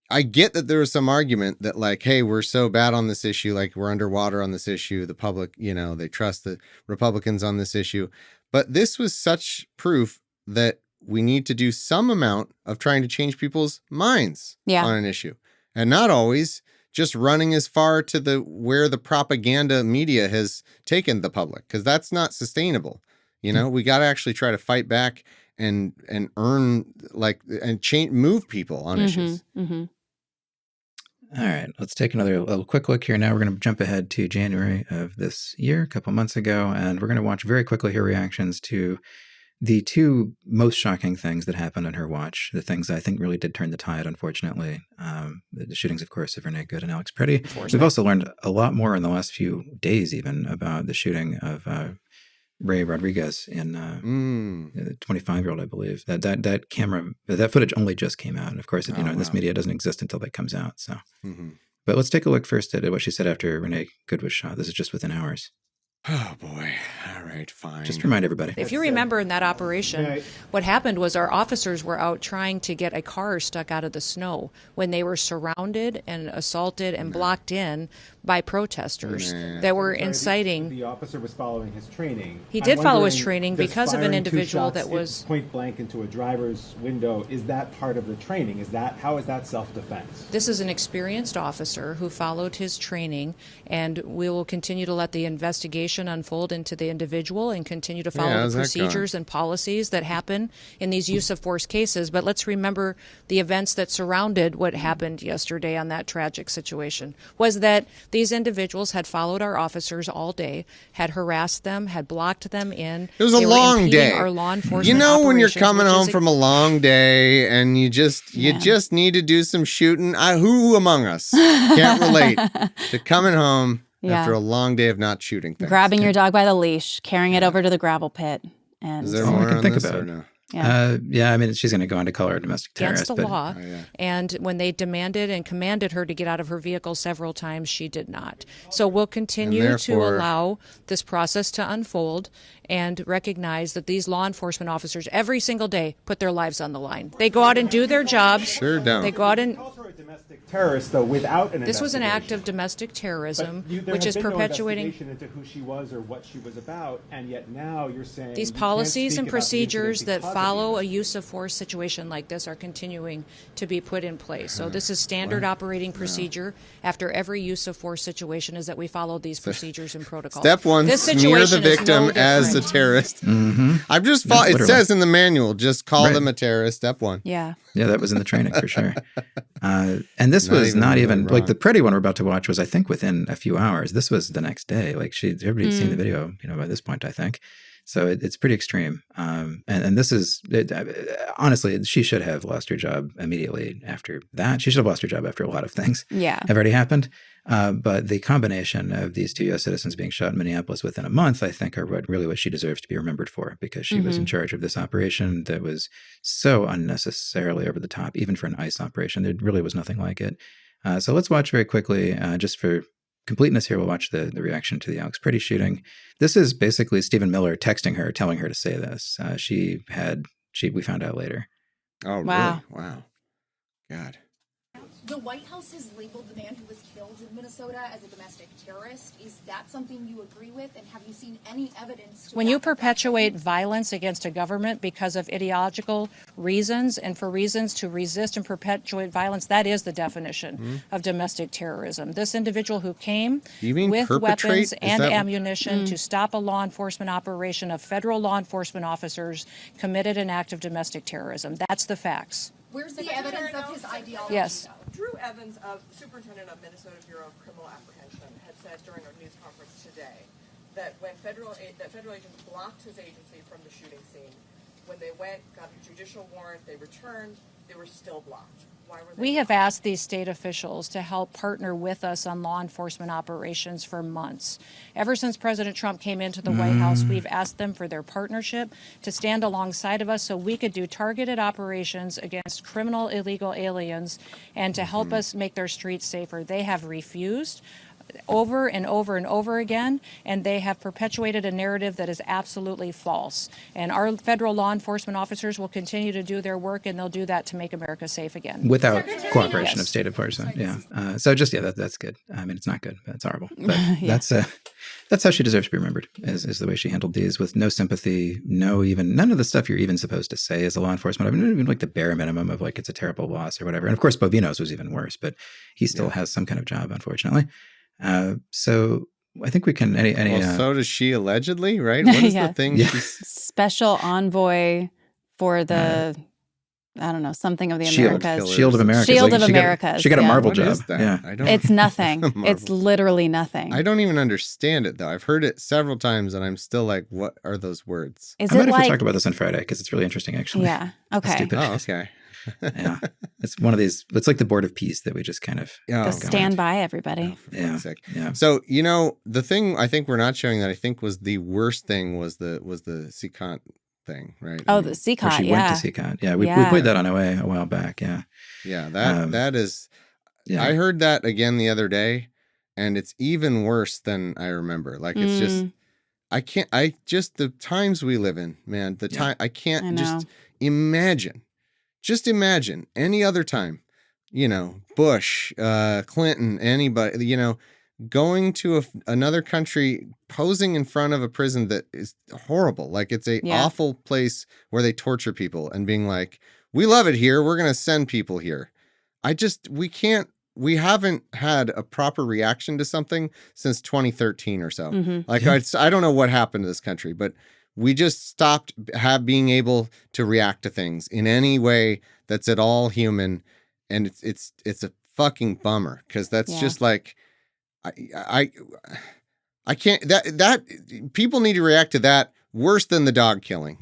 I get that there was some argument that like, hey, we're so bad on this issue, like we're underwater on this issue. The public, they trust the Republicans on this issue. But this was such proof that we need to do some amount of trying to change people's minds on an issue, and not always just running as far to where the propaganda media has taken the public, because that's not sustainable. We got to actually try to fight back and earn and change, move people on issues. All right, let's take another little quick look here. Now we're going to jump ahead to January of this year, a couple months ago, and we're going to watch very quickly her reactions to the two most shocking things that happened on her watch, the things I think really did turn the tide, unfortunately. The shootings, of course, of Renee Good and Alex Pretty. We've also learned a lot more in the last few days, even, about the shooting of Ray Rodriguez in the 25-year-old, I believe. That footage only just came out. And of course, this media doesn't exist until that comes out. So, But let's take a look first at what she said after Renee Good was shot. This is just within hours. Oh, boy. All right, fine. Just remind everybody. If you remember in that operation, what happened was our officers were out trying to get a car stuck out of the snow when they were surrounded and assaulted and blocked in by protesters that were inciting. The officer was following his training. He did follow his training because of an individual that was point blank into a driver's window. Is that part of the training? How is that self-defense? This is an experienced officer who followed his training, and we will continue to let the investigation unfold into the individual and continue to follow the procedures and policies that happen in these use of force cases. But let's remember the events that surrounded what happened yesterday on that tragic situation was that these individuals had followed our officers all day, had harassed them, had blocked them in. It was a long day. Our law enforcement when you're coming home from a long day and you just need to do some shooting. Who among us can't relate to coming home after a long day of not shooting things? Grabbing your dog by the leash, carrying it over to the gravel pit. And is there more on this or no? I mean, she's going to go on to call her a domestic terrorist. Against the law. And when they demanded and commanded her to get out of her vehicle several times, she did not. So we'll continue to allow this process to unfold and recognize that these law enforcement officers every single day put their lives on the line. They go out and do their jobs. Sure don't. They go out and... Terrorist, though, without an This was an act of domestic terrorism, which is perpetuating. No investigation into who she was or what she was about, and yet now you're saying these policies and procedures that follow a use of force situation like this are continuing to be put in place. So this is standard operating procedure after every use of force situation is that we follow these procedures and protocols. Step one: smear the victim as a terrorist. I'm just it says in the manual, just call them a terrorist. Step one. Yeah, that was in the training for sure. And this was not even like the Pretty one we're about to watch was, I think, within a few hours. This was the next day. Like everybody's seen the video, by this point, I think. So it's pretty extreme. And this is, honestly, she should have lost her job immediately after that. She should have lost her job after a lot of things have already happened. But the combination of these two U.S. citizens being shot in Minneapolis within a month, I think, are what she deserves to be remembered for, because she was in charge of this operation that was so unnecessarily over the top, even for an ICE operation. There really was nothing like it. So let's watch very quickly, just for completeness here, we'll watch the reaction to the Alex Pretty shooting. This is basically Stephen Miller texting her, telling her to say this. We found out later. Oh, really? Wow. God. The White House has labeled the man who was killed in Minnesota as a domestic terrorist. Is that something you agree with? And have you seen any evidence? When you perpetuate violence against a government because of ideological reasons and for reasons to resist and perpetuate violence, that is the definition of domestic terrorism. This individual who came with weapons and ammunition to stop a law enforcement operation of federal law enforcement officers committed an act of domestic terrorism. That's the facts. Where's the evidence of his ideology? Yes. Drew Evans, of Superintendent of Minnesota Bureau of Criminal Apprehension, had said during a news conference today that when federal agents blocked his agency from the shooting scene, when they went, got a judicial warrant, they returned, they were still blocked. Why were they We blocked? have asked these state officials to help partner with us on law enforcement operations for months. Ever since President Trump came into the White House, we've asked them for their partnership to stand alongside of us so we could do targeted operations against criminal illegal aliens and to help us make their streets safer. They have refused over and over and over again, and they have perpetuated a narrative that is absolutely false. And our federal law enforcement officers will continue to do their work, and they'll do that to make America safe again. Without cooperation of state enforcement, yeah. So just, that's good. I mean, it's not good. That's horrible. But that's how she deserves to be remembered, is the way she handled these, with no sympathy, none of the stuff you're even supposed to say as a law enforcement. I mean, even like the bare minimum of like, it's a terrible loss or whatever. And of course, Bovino's was even worse, but he still has some kind of job, unfortunately. So I think we can so does she allegedly, right? What is the thing? Yeah. Special envoy for the I don't know, something of the Americas. Shield of Americas. Shield of Americas. She got a Marvel What job. is that? Yeah. It's nothing. It's literally nothing. I don't even understand it though. I've heard it several times and I'm still like, what are those words? I might have to talk about this on Friday because it's really interesting actually. Yeah. Okay. Oh, okay. Yeah. It's one of these, it's like the Board of Peace that we just kind of stand by, everybody. Yeah. So, the thing I think we're not showing that I think was the worst thing was the CECOT thing, right? Oh, the CECOT, she went to CECOT. Yeah, we played that on OA a while back, yeah. Yeah, that is, I heard that again the other day, and it's even worse than I remember. Like, it's just, the times we live in, man, I can't just imagine any other time, Bush, Clinton, anybody, going to another country, posing in front of a prison that is horrible. Like it's a awful place where they torture people and being like, we love it here. We're going to send people here. We haven't had a proper reaction to something since 2013 or so. Mm-hmm. Like I don't know what happened to this country, but we just stopped being able to react to things in any way that's at all human. And it's a fucking bummer because that's just like, I can't, that people need to react to that worse than the dog killing,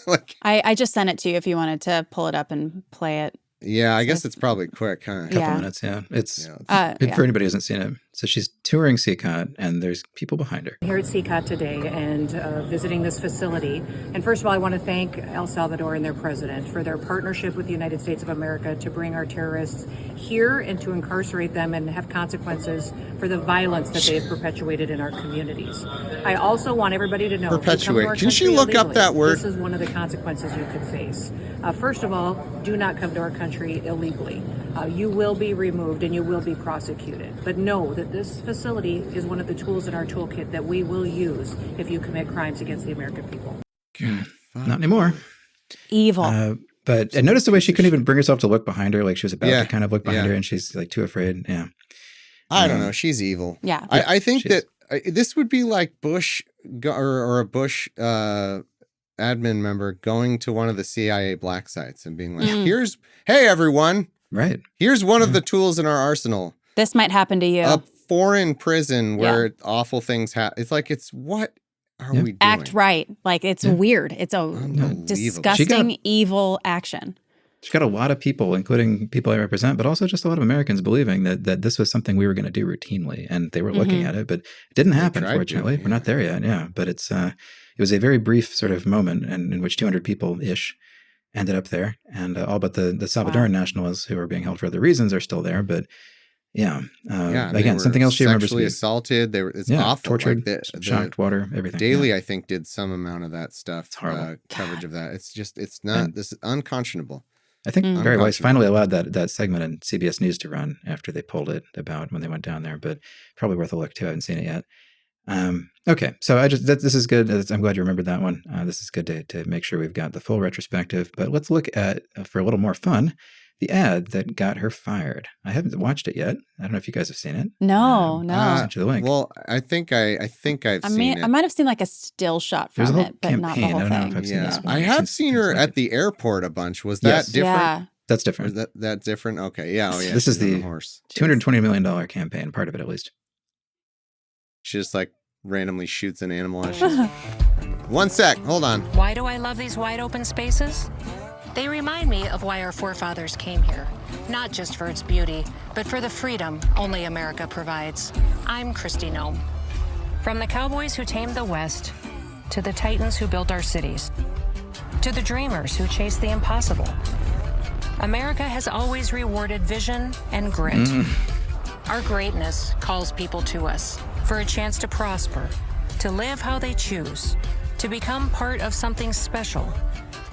like I just sent it to you if you wanted to pull it up and play it. Yeah, I guess it's probably quick, huh? A couple minutes, yeah. It's for anybody who hasn't seen it. So she's touring CECOT, and there's people behind her. Here at CECOT today and visiting this facility. And first of all, I want to thank El Salvador and their president for their partnership with the United States of America to bring our terrorists here and to incarcerate them and have consequences for the violence that they have perpetuated in our communities. I also want everybody to know. Perpetuate. Can she look up that word? This is one of the consequences you could face. First of all, do not come to our country illegally. You will be removed and you will be prosecuted. But know that this facility is one of the tools in our toolkit that we will use if you commit crimes against the American people. Not anymore. Evil. But notice the way she couldn't even bring herself to look behind her. Like she was about to kind of look behind her and she's like too afraid. Yeah. I don't know. She's evil. Yeah. I think that this would be like Bush or a Bush admin member going to one of the CIA black sites and being like, hey, everyone. Right. Here's one of the tools in our arsenal. This might happen to you. A foreign prison where awful things happen. It's like, what are we doing? Act right. Like, it's weird. It's a disgusting, evil action. She's got a lot of people, including people I represent, but also just a lot of Americans believing that this was something we were going to do routinely. And they were looking at it, but it didn't happen, fortunately. We're not there yet, But it was a very brief sort of moment in which 200 people-ish ended up there. And all but the Salvadoran nationals who are being held for other reasons are still there. But again, something else she remembers. Sexually assaulted. It's awful. Tortured, shocked water, everything. Daily, I think, did some amount of that stuff. It's horrible. Coverage of that. It's not, this is unconscionable. I think very wise. Finally allowed that segment in CBS News to run after they pulled it about when they went down there, but probably worth a look too. I haven't seen it yet. Okay, so this is good. I'm glad you remembered that one. This is good to make sure we've got the full retrospective. But let's look at, for a little more fun, the ad that got her fired. I haven't watched it yet. I don't know if you guys have seen it. No. I'll send you the link. Well, I think I've seen it. I might have seen like a still shot from it, but not the whole thing. I don't know if I've seen this one. I have seen her at the airport a bunch. Was that different? Yeah. That's different. That's different? Okay, yeah. This is the $220 million campaign, part of it at least. She just like randomly shoots an animal. One sec, hold on. Why do I love these wide open spaces? They remind me of why our forefathers came here. Not just for its beauty, but for the freedom only America provides. I'm Kristi Noem. From the cowboys who tamed the West, to the titans who built our cities, to the dreamers who chased the impossible, America has always rewarded vision and grit. Our greatness calls people to us for a chance to prosper, to live how they choose, to become part of something special.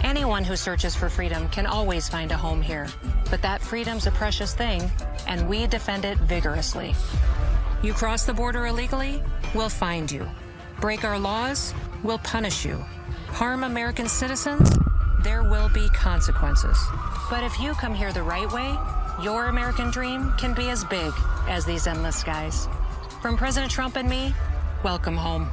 Anyone who searches for freedom can always find a home here, but that freedom's a precious thing, and we defend it vigorously. You cross the border illegally, we'll find you. Break our laws, we'll punish you. Harm American citizens, there will be consequences. But if you come here the right way, your American dream can be as big as these endless skies. From President Trump and me, welcome home.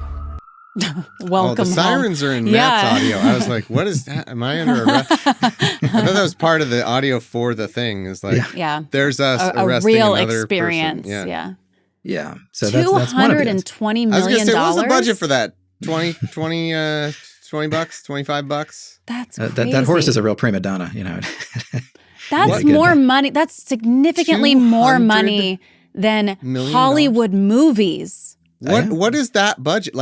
Welcome the sirens home. are in Matt's audio. I was like, what is that? Am I under arrest? I thought that was part of the audio for the thing. It's like, there's us arresting real another experience. person. Yeah. So that's one of it. $220 million. I was going to say, what was the budget for that? 20 bucks, $25? That's crazy. That horse is a real prima donna, you know. That's more money. That's significantly more money than Hollywood movies. What is that budget?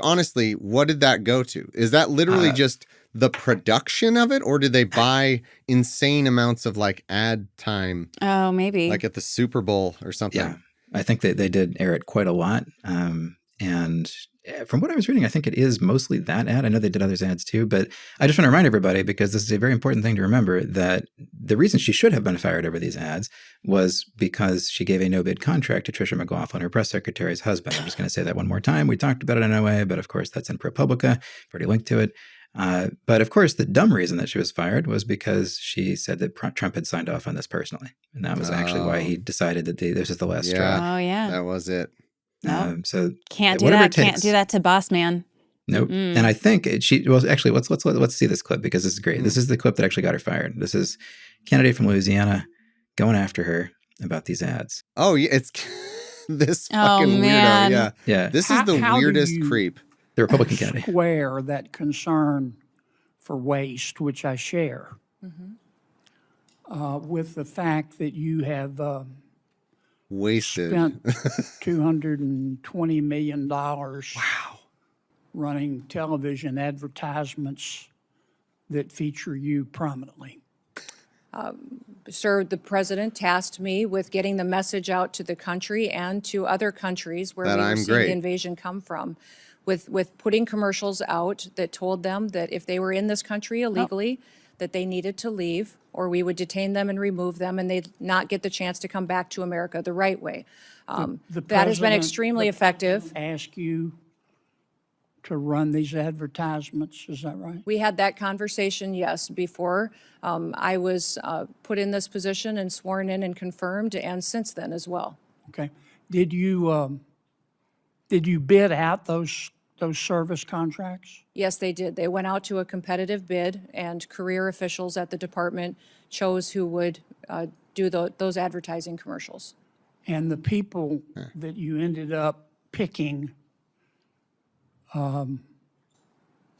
Honestly, what did that go to? Is that literally just the production of it, or did they buy insane amounts of like ad time? Oh, maybe. Like at the Super Bowl or something. Yeah. I think they did air it quite a lot. And from what I was reading, I think it is mostly that ad. I know they did other ads too, but I just want to remind everybody, because this is a very important thing to remember, that the reason she should have been fired over these ads was because she gave a no-bid contract to Tricia McLaughlin, her press secretary's husband. I'm just going to say that one more time. We talked about it in OA, but of course that's in ProPublica. I've already linked to it. But of course, the dumb reason that she was fired was because she said that Trump had signed off on this personally. And that was actually why he decided that this is the last straw. Oh, yeah. That was it. So can't do that. Can't do that to boss man. Nope. And I think let's see this clip, because this is great. This is the clip that actually got her fired. This is a candidate from Louisiana going after her about these ads. Oh, yeah. It's this fucking weirdo. Yeah. This is the weirdest creep. The Republican candidate. Square that concern for waste, which I share, with the fact that you have wasted spent $220 million running television advertisements that feature you prominently. Sir, the president tasked me with getting the message out to the country and to other countries where we were seeing the invasion come from, with putting commercials out that told them that if they were in this country illegally, that they needed to leave, or we would detain them and remove them, and they'd not get the chance to come back to America the right way. That has been extremely effective. Ask you to run these advertisements, is that right? We had that conversation, yes, before I was put in this position and sworn in and confirmed, and since then as well. Okay. Did you bid out those service contracts? Yes, they did. They went out to a competitive bid, and career officials at the department chose who would do those advertising commercials. And the people that you ended up picking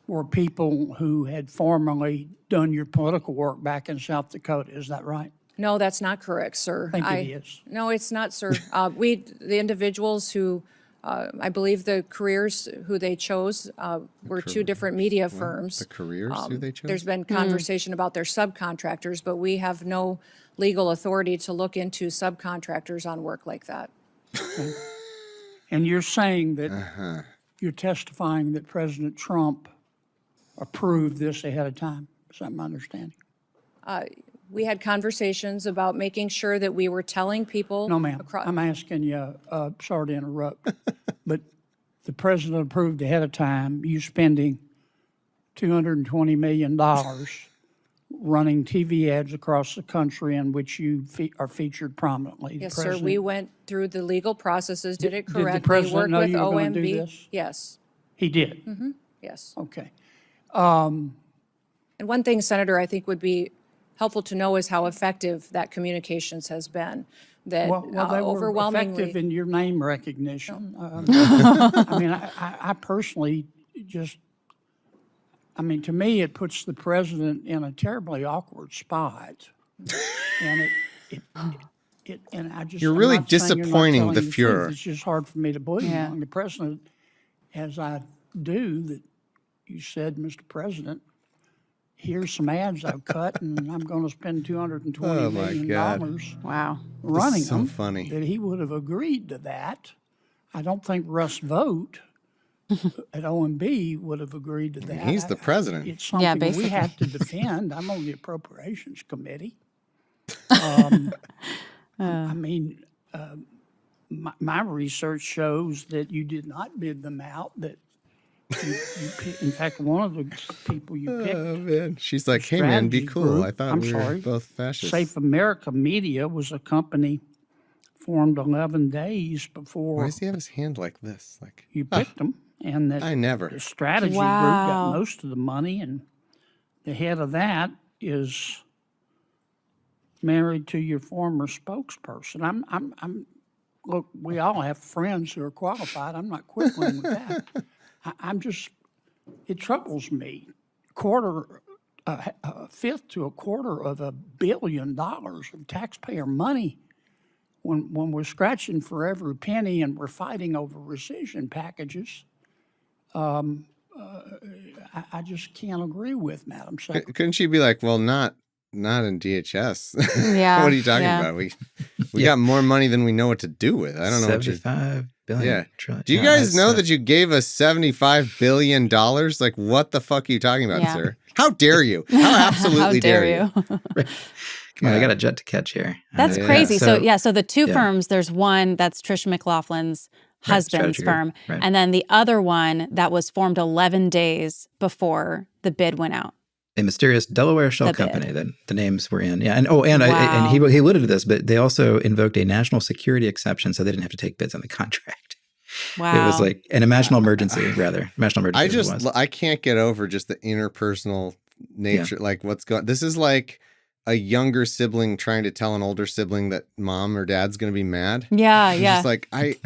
were people who had formerly done your political work back in South Dakota. Is that right? No, that's not correct, sir. I think it is. No, it's not, sir. The individuals who, I believe the careers who they chose were two different media firms. The careers who they chose? There's been conversation about their subcontractors, but we have no legal authority to look into subcontractors on work like that. Okay. And you're saying that you're testifying that President Trump approved this ahead of time. Is that my understanding? We had conversations about making sure that we were telling people. No, ma'am. I'm asking you, sorry to interrupt, but the president approved ahead of time you spending $220 million running TV ads across the country in which you are featured prominently. Yes, sir. We went through the legal processes, did it correctly. Did the president know you were going to do this? Yes. He did? Mm-hmm. Yes. Okay. And one thing, Senator, I think would be helpful to know is how effective that communications has been. That well, they were overwhelmingly effective in your name recognition. I mean, I personally just, I mean, to me, it puts the president in a terribly awkward spot. And and I just, you're really disappointing the Fuhrer. It's just hard for me to believe on the president, as I do, that you said, Mr. President, here's some ads I've cut, and I'm going to spend $220 million wow. running so them. Funny. That he would have agreed to that. I don't think Russ Vogt at OMB would have agreed to that. He's the president. It's something we have to defend. I'm on the Appropriations Committee. I mean, my research shows that you did not bid them out, that in fact, one of the people you picked. Oh, man. She's like, hey, man, be cool. Group, I thought we were both fascists. Safe America Media was a company formed 11 days before. Why does he have his hand like this? Like you picked them. And that I never. The strategy group got most of the money, and the head of that is married to your former spokesperson. I'm look, we all have friends who are qualified. I'm not quibbling with that. I'm just, it troubles me. A fifth to a quarter of $1 billion of taxpayer money when we're scratching for every penny and we're fighting over rescission packages. I just can't agree with Madam Secretary. Couldn't she be like, well, not in DHS? Yeah. What are you talking about? We got more money than we know what to do with. I don't know. $75 billion. Yeah. Trillion. Do you guys know that you gave us $75 billion? Like, what the fuck are you talking about, sir? How dare you? How absolutely dare you? Come on, I got a jet to catch here. That's crazy. So the two firms, there's one that's Trish McLaughlin's husband's firm. Right. And then the other one that was formed 11 days before the bid went out. A mysterious Delaware shell company that the names were in. Yeah. And he alluded to this, but they also invoked a national security exception so they didn't have to take bids on the contract. Wow. It was like an national emergency, rather. National emergency. I can't get over just the interpersonal nature. Yeah. Like this is like a younger sibling trying to tell an older sibling that mom or dad's going to be mad. Yeah. Yeah. Just like, I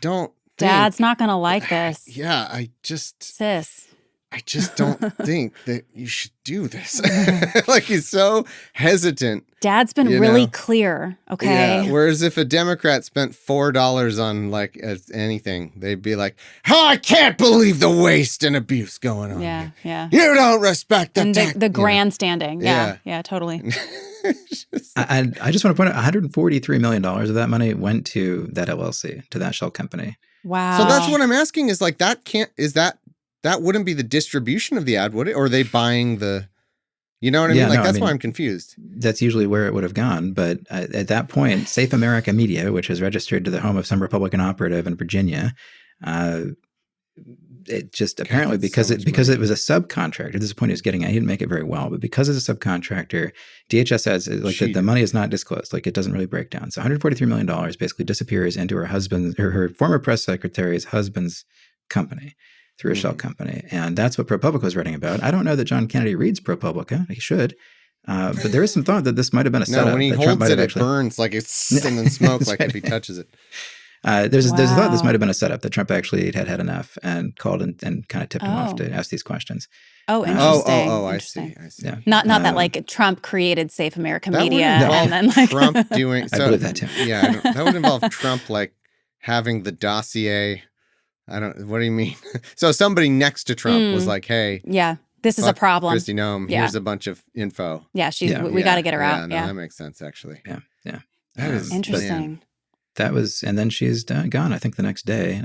don't think, Dad's not going to like this. Yeah. I just don't think that you should do this. Like, he's so hesitant. Dad's been really clear, okay? Yeah. Whereas if a Democrat spent $4 on like anything, they'd be like, "Oh, I can't believe the waste and abuse going on. Yeah, yeah. You don't respect the the grandstanding. Yeah, totally." I just want to point out $143 million of that money went to that LLC, to that shell company. Wow. So that's what I'm asking is like, that wouldn't be the distribution of the ad, would it? Or are they buying the, you know what I mean? Like, that's why I'm confused. That's usually where it would have gone. But at that point, Safe America Media, which is registered to the home of some Republican operative in Virginia, it just apparently because it was a subcontractor. This is the point he was getting at. He didn't make it very well, but because it's a subcontractor, DHS says like the money is not disclosed. Like, it doesn't really break down. So $143 million basically disappears into her former press secretary's husband's company through a shell company. And that's what ProPublica was writing about. I don't know that John Kennedy reads ProPublica. He should. But there is some thought that this might have been a setup. No, when he holds it, it burns like it's and then smoke like if he touches it. There's a thought this might have been a setup, that Trump actually had enough and called and kind of tipped him off to ask these questions. Oh, interesting. I see. Yeah. Not that like Trump created Safe America Media and then like Trump doing. I believe that too. Yeah, that would involve Trump like having the dossier. What do you mean? So somebody next to Trump was like, "Hey, this is a problem. Kristi Noem, here's a bunch of info." Yeah, we got to get her out. No, that makes sense actually. Yeah. That is interesting. That was, and then she's gone, I think, the next day,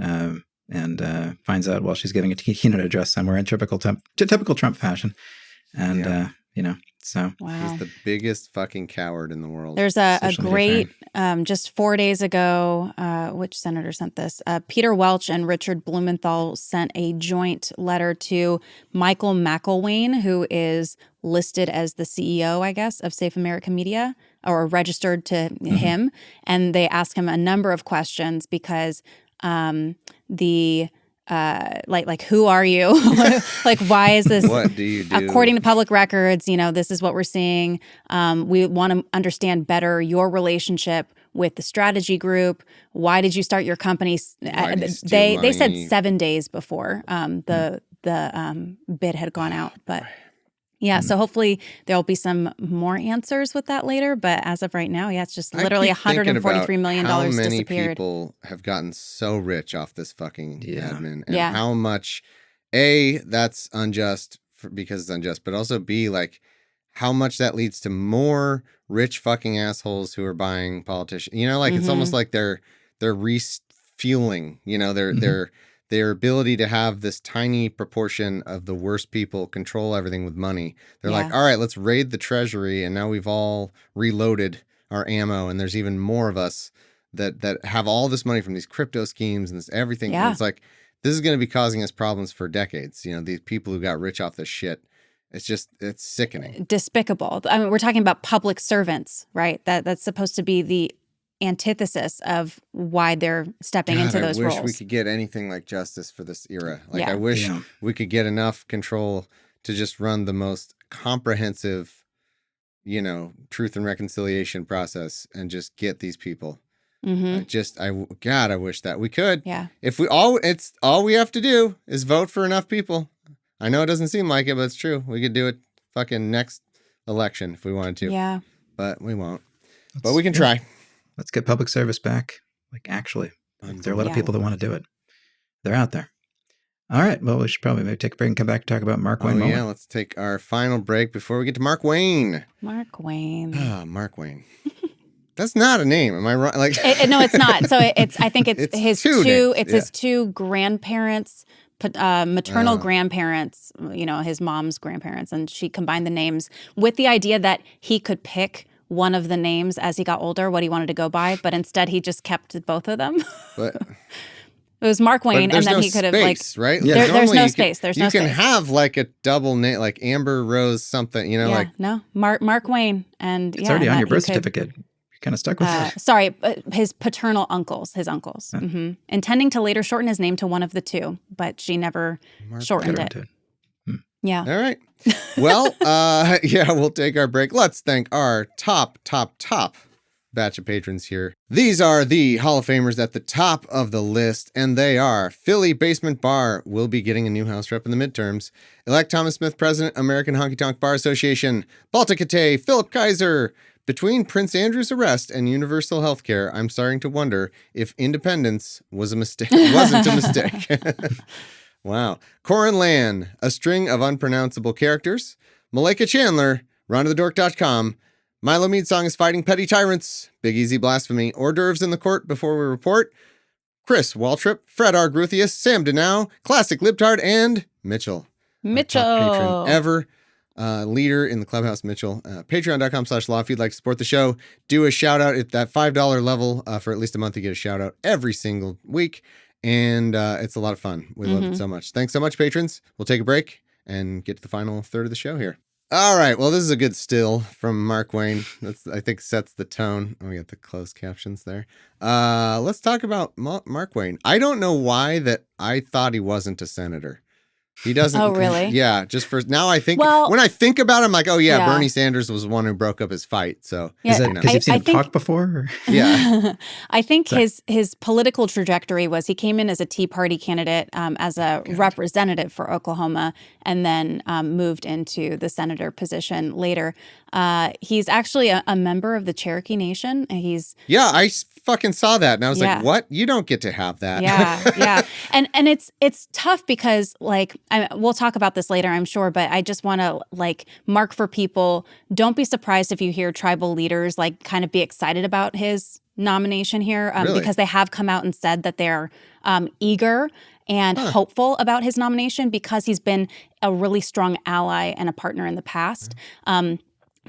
and finds out while she's giving a keynote address somewhere in typical Trump fashion. And, So he's the biggest fucking coward in the world. There's a great, just 4 days ago, which senator sent this? Peter Welch and Richard Blumenthal sent a joint letter to Michael McElwain, who is listed as the CEO, I guess, of Safe America Media, or registered to him. And they asked him a number of questions because like who are you? Like, why is this? What do you do? According to public records, this is what we're seeing. We want to understand better your relationship with the strategy group. Why did you start your company? They said 7 days before the bid had gone out, but. Yeah, so hopefully there'll be some more answers with that later. But as of right now, it's just literally $143 million how many disappeared. People have gotten so rich off this fucking admin, and Yeah. how much A, that's unjust because it's unjust, but also B, like how much that leads to more rich fucking assholes who are buying politicians. It's almost like they're refueling. Their ability to have this tiny proportion of the worst people control everything with money. They're like, all right, let's raid the treasury. And now we've all reloaded our ammo. And there's even more of us that have all this money from these crypto schemes and this everything. Yeah. And it's like, this is going to be causing us problems for decades. These people who got rich off this shit. It's sickening. Despicable. I mean, we're talking about public servants, right? That's supposed to be the antithesis of why they're stepping into those roles. I wish we could get anything like justice for this era. Like, Yeah. I wish we could get enough control to just run the most comprehensive, truth and reconciliation process and just get these people. I wish that we could. Yeah. If it's all we have to do is vote for enough people. I know it doesn't seem like it, but it's true. We could do it fucking next election if we wanted to. Yeah. But we won't. But we can try. Let's get public service back. Like, actually, there are a lot of people that want to do it. They're out there. All right. Well, we should probably maybe take a break and come back and talk about Mark Wayne Mullin. Yeah, let's take our final break before we get to Mark Wayne. Mark Wayne. Mark Wayne. That's not a name. Am I wrong? Like, no, it's not. So I think it's his two. It's his two grandparents, maternal grandparents. His mom's grandparents, and she combined the names with the idea that he could pick one of the names as he got older, what he wanted to go by, but instead he just kept both of them. But it was Mark Wayne, and then he could have right? Yeah. There's no space. There's no space. You can have like a double name, like Amber Rose something. No, Mark Wayne, and it's already on your birth certificate. You're kind of stuck with it. Sorry, his paternal uncles, intending to later shorten his name to one of the two, but she never shortened it. Yeah. All right. Well, we'll take our break. Let's thank our top batch of patrons here. These are the Hall of Famers at the top of the list, and they are Philly Basement Bar will be getting a new house rep in the midterms. Elect Thomas Smith, President, American Honky Tonk Bar Association. Balticate, Philip Kaiser. Between Prince Andrew's arrest and universal health care, I'm starting to wonder if independence was a mistake. Wasn't a mistake. Wow. Corin Lan, a string of unpronounceable characters. Malika Chandler, RontoTheDork.com. Milo Mead Song is Fighting Petty Tyrants. Big Easy Blasphemy. Hors d'oeuvres in the court before we report. Chris Waltrip, Fred R. Gruthius, Sam Denow, Classic Libtard, and Mitchell. Top patron ever. Leader in the clubhouse, Mitchell. Patreon.com/law. If you'd like to support the show, do a shout out at that $5 level for at least a month. You get a shout out every single week. And it's a lot of fun. We love it so much. Thanks so much, patrons. We'll take a break and get to the final third of the show here. All right. Well, this is a good still from Mark Wayne. That's, I think, sets the tone. We got the closed captions there. Let's talk about Mark Wayne. I don't know why that I thought he wasn't a senator. He doesn't. Oh, really? Yeah. Just for now, I think when I think about it, I'm like, oh yeah, Bernie Sanders was the one who broke up his fight. So is that because you've seen him talk before? Or? Yeah. I think his political trajectory was he came in as a Tea Party candidate as a representative for Oklahoma, and then moved into the senator position later. He's actually a member of the Cherokee Nation. I fucking saw that, and I was like, what? You don't get to have that. Yeah. And it's tough because we'll talk about this later, I'm sure, but I just want to mark for people, don't be surprised if you hear tribal leaders kind of be excited about his nomination here because they have come out and said that they're eager and hopeful about his nomination because he's been a really strong ally and a partner in the past.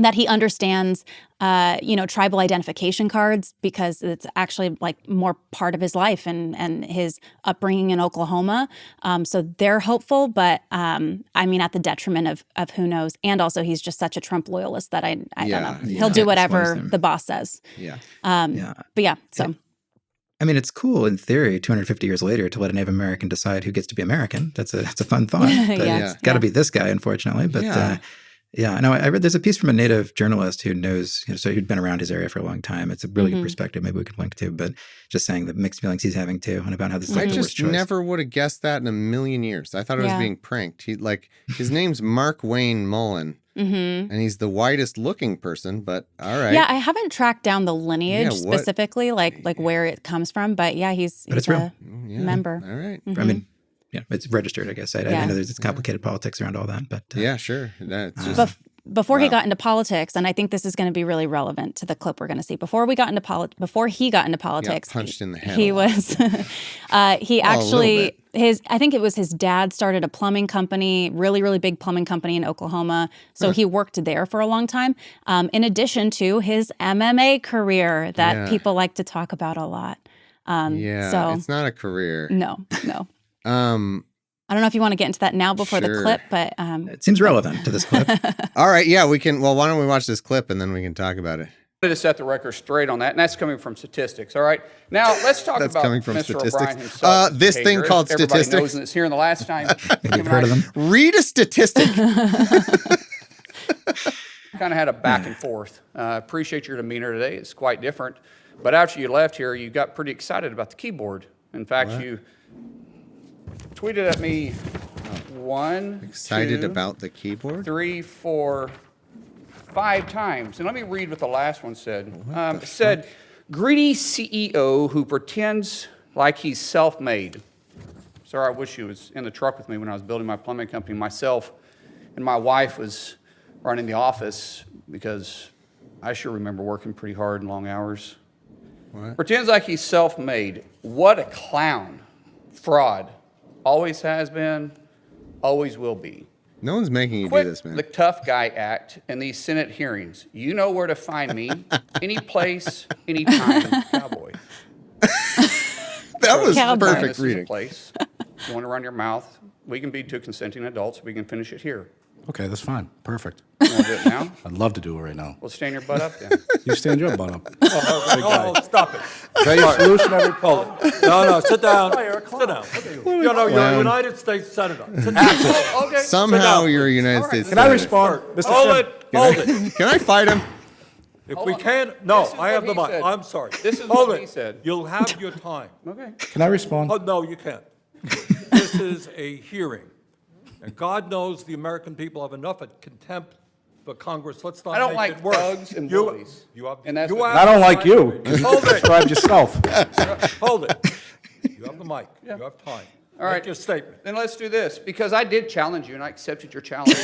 that he understands, tribal identification cards because it's actually like more part of his life and his upbringing in Oklahoma. So they're hopeful, but at the detriment of who knows. And also he's just such a Trump loyalist that I don't know. He'll do whatever the boss says. Yeah. But yeah, so. It's cool in theory, 250 years later, to let a Native American decide who gets to be American. That's a fun thought. But it's got to be this guy, unfortunately. But no, I read there's a piece from a Native journalist who knows, so who'd been around his area for a long time. It's a really good perspective. Maybe we could link to, but just saying the mixed feelings he's having too, and about how this is I the worst just choice. never would have guessed that in a million years. I thought it was being pranked. His name's Mark Wayne Mullin. And he's the whitest looking person, but all right. Yeah, I haven't tracked down the lineage specifically, like where it comes from, but he's a member. All right. It's registered, I guess. I know there's complicated politics around all that, but yeah, sure. That's just before he got into politics, and I think this is going to be really relevant to the clip we're going to see. Before he got into politics, punched in the head. He was he actually I think it was his dad started a plumbing company, really, really big plumbing company in Oklahoma. So he worked there for a long time. In addition to his MMA career that people like to talk about a lot. So it's not a career. No. I don't know if you want to get into that now before the clip, but it seems relevant to this clip. All right, we can. Well, why don't we watch this clip and then we can talk about it. To set the record straight on that, and that's coming from statistics. All right, now let's talk about coming from Mr. statistics. O'Brien himself. This thing called Everybody statistics. knows it's here in the last time. You've heard of them? Read a statistic. Kind of had a back and forth. Appreciate your demeanor today. It's quite different. But after you left here, you got pretty excited about the keyboard. In fact, you tweeted at me excited about the keyboard? 3, 4, 5 times. And let me read what the last one said. It said, greedy CEO who pretends like he's self-made. Sir, I wish he was in the truck with me when I was building my plumbing company. Myself and my wife was running the office because I sure remember working pretty hard and long hours. What? Pretends like he's self-made. What a clown. Fraud. Always has been, always will be. No one's making you Quit do this, man. the tough guy act in these Senate hearings. You know where to find me. Any place, any time, cowboy. That was Cowboy. perfect This is reading. a place. You want to run your mouth? We can be 2 consenting adults. We can finish it here. Okay, that's fine. Perfect. You want to do it now? I'd love to do it right now. Well, stand your butt up then. You stand your butt up. Oh, stop it. Is that your solution, everybody? No, sit down. Sit down. You're a United States Senator. Sit down. Okay. Somehow you're a United States Can I senator. respond? Mr. Hold it. Can I fight him? If Hold we on. can't, no, This is I have what the he mic. said. I'm sorry. This is Hold what it. he said. You'll have your time. Okay. Can I respond? Oh, no, you can't. This is a hearing. And God knows the American people have enough contempt for Congress. Let's not I don't make like it worse. thugs and bullies. You have, And that's you what- have I don't the like mic. you. Hold it. Describe yourself. Hold it. You have the mic. Yeah. You have time. All right. Make your statement. Then let's do this, because I did challenge you, and I accepted your challenge.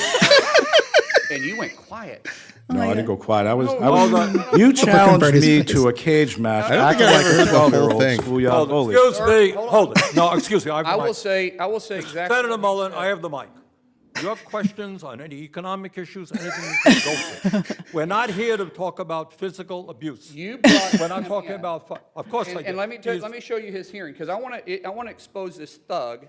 And you went quiet. No, I didn't go quiet. I was. on. You challenged Convert his me face. to a cage match. I don't think acting I like ever a heard the whole 12-year-old thing. schoolyard Hold it. bully. Excuse me. Hold on. Hold it. No, excuse me. I have the I mic. will say exactly. Senator Mullin, I have the mic. You have questions on any economic issues, anything you can go for. We're not here to talk about physical abuse. You brought We're not talking about, of course I and, do. and let me show you his hearing, because I want to expose this thug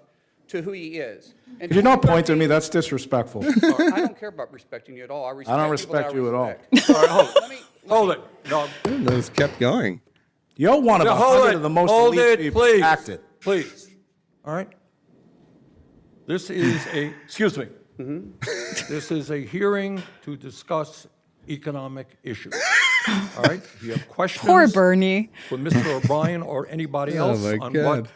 to who he is. And If you're not pointing at me, that's disrespectful. I don't care about respecting you at all. I don't people respect that you at all. respect. All right, hold Let me- it. Hold it. No, Those kept going. You're one of Yeah, a hold hundred it. of the most Hold elite it, people. please. Act it. Please. All right? This is a, excuse me. This is a hearing to discuss economic issues. All right? If you have questions Poor Bernie. for Mr. O'Brien or anybody Oh, else my on God. what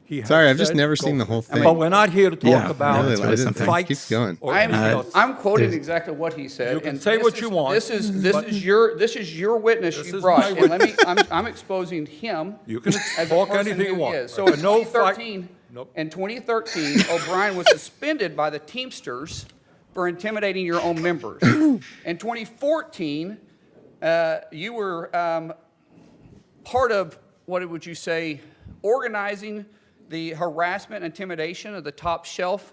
he has Sorry, I've just said, never go seen the for whole it. thing. But we're not here to talk Yeah, about really, I didn't think. fights. Keep going. Or anything else. I'm quoting exactly what he said. You can and say this what is- you want, This is your witness This you is brought, my and let me. I'm exposing him. You can as a talk person anything who you he want. is. So But in no fight- 2013, Nope. in 2013, O'Brien was suspended by the Teamsters for intimidating your own members. In 2014, you were part of, what would you say, organizing the harassment and intimidation of the top shelf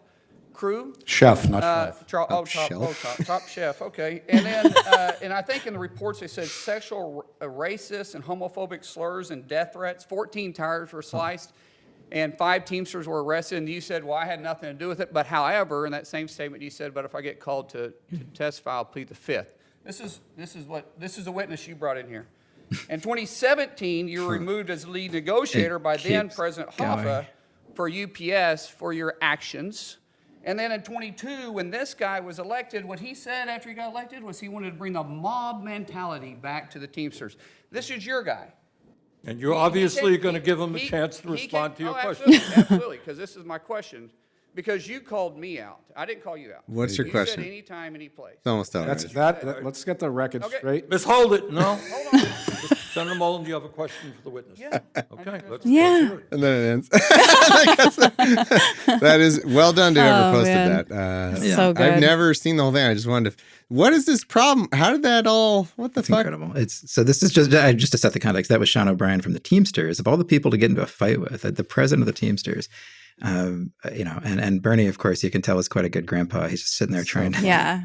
crew. Chef, not chef. Top chef. Okay, and then and I think in the reports they said sexual, racist, and homophobic slurs and death threats. 14 tires were sliced, and 5 Teamsters were arrested. And you said, "Well, I had nothing to do with it." But however, in that same statement, you said, "But if I get called to testify, I'll plead the fifth." This is a witness you brought in here. In 2017, you were removed as lead negotiator by then President Hoffa for UPS for your actions. And then in 22, when this guy was elected, what he said after he got elected was he wanted to bring the mob mentality back to the Teamsters. This is your guy. And you're obviously going to give him a chance to respond to your question. Absolutely, because this is my question. Because you called me out. I didn't call you out. What's your question? You said anytime, any place. It's almost over. Let's get the record straight. Miss, hold it. No. Hold on. Senator Mullin, do you have a question for the witness? Yeah. Okay. Let's Yeah. hear it. And then it ends. That is well done to whoever posted that. So good. I've never seen the whole thing. I just wanted to. What is this problem? How did that all? What the fuck? Incredible. So this is just to set the context. That was Sean O'Brien from the Teamsters. Of all the people to get into a fight with, the president of the Teamsters. And Bernie, of course, you can tell is quite a good grandpa. He's just sitting there trying to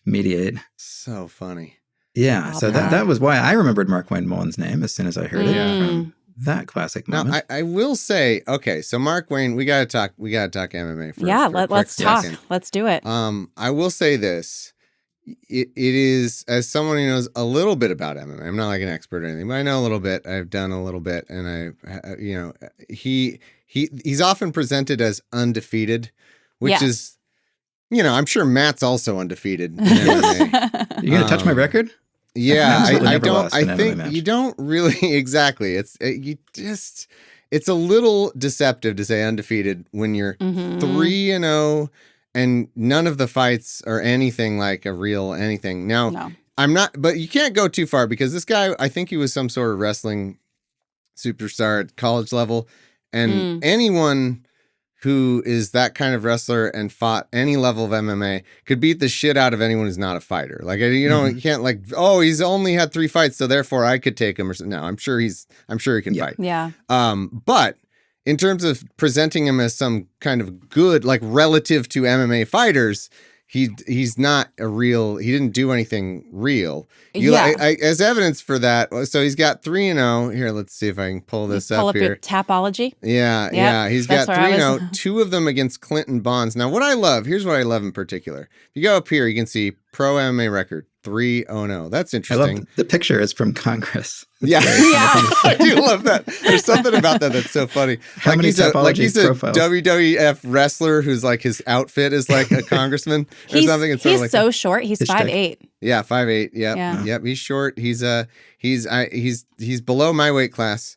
mediate. So funny. Yeah. So that was why I remembered Wayne Mullin's name as soon as I heard it from that classic moment. Now, I will say, okay, so Mark Wayne, we gotta talk MMA first. Yeah, let's talk. Let's do it. I will say this. It is, as someone who knows a little bit about MMA, I'm not like an expert or anything, but I know a little bit. I've done a little bit, and he's often presented as undefeated, which is, I'm sure Matt's also undefeated in MMA. You gonna touch my record? Yeah, I don't. I think you don't really exactly. It's a little deceptive to say undefeated when you're 3-0 and none of the fights are anything like a real anything. Now, I'm not, but you can't go too far because this guy, I think he was some sort of wrestling superstar at college level, and anyone who is that kind of wrestler and fought any level of MMA could beat the shit out of anyone who's not a fighter. Like, you can't like, oh, he's only had 3 fights, so therefore I could take him or something. No, I'm sure he can fight. Yeah. But in terms of presenting him as some kind of good, like relative to MMA fighters, he's not a real, he didn't do anything real. As evidence for that, so he's got 3-0. Here, let's see if I can pull this pull up here. Your Tapology. Yeah. He's got 3-0, 2 of them against Clinton Bonds. Now, here's what I love in particular. If you go up here, you can see pro MMA record, 3-0. That's interesting. I love the picture is from Congress. Yeah. I do love that. There's something about that that's so funny. How many he's a profiles? WWF wrestler who's like his outfit is like a congressman or something. It's he's so short. He's 5'8". Yeah, 5'8". Yep. He's short. He's below my weight class,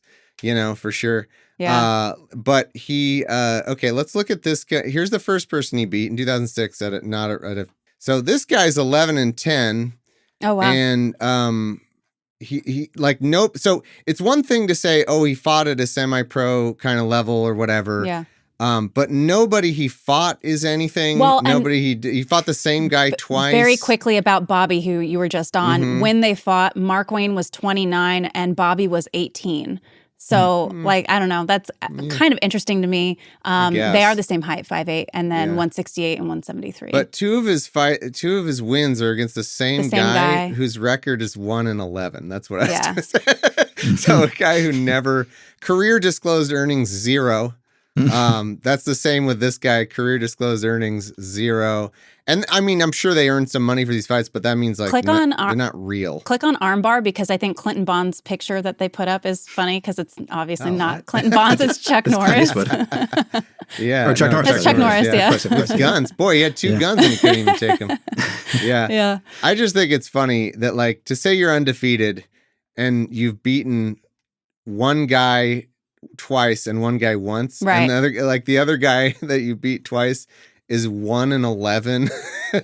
for sure. Yeah. But he okay, let's look at this guy. Here's the first person he beat in 2006 so this guy's 11-10. Oh wow. And he like nope. So it's one thing to say, oh, he fought at a semi-pro kind of level or whatever. Yeah. But nobody he fought is anything. Well, nobody he fought the same guy twice. Very quickly about Bobby, who you were just on. When they fought, Mark Wayne was 29 and Bobby was 18. So, I don't know. That's kind of interesting to me. They are the same height, 5'8", and then 168 and 173. But two of his wins are against the same guy whose record is 1-11. That's what I was going to say. So a guy who never career disclosed earnings 0. That's the same with this guy. Career disclosed earnings 0. And I mean, I'm sure they earned some money for these fights, but that means like they're not real. Click on armbar because I think Clinton Bond's picture that they put up is funny because it's obviously not Clinton Bonds. It's Chuck Norris. Yeah, or Chuck Norris. It's Chuck Norris. Yeah. With guns. Boy, he had 2 guns and he couldn't even take them. Yeah. Yeah. I just think it's funny that like to say you're undefeated and you've beaten one guy twice and one guy once, right? And the other guy that you beat twice is 1-11,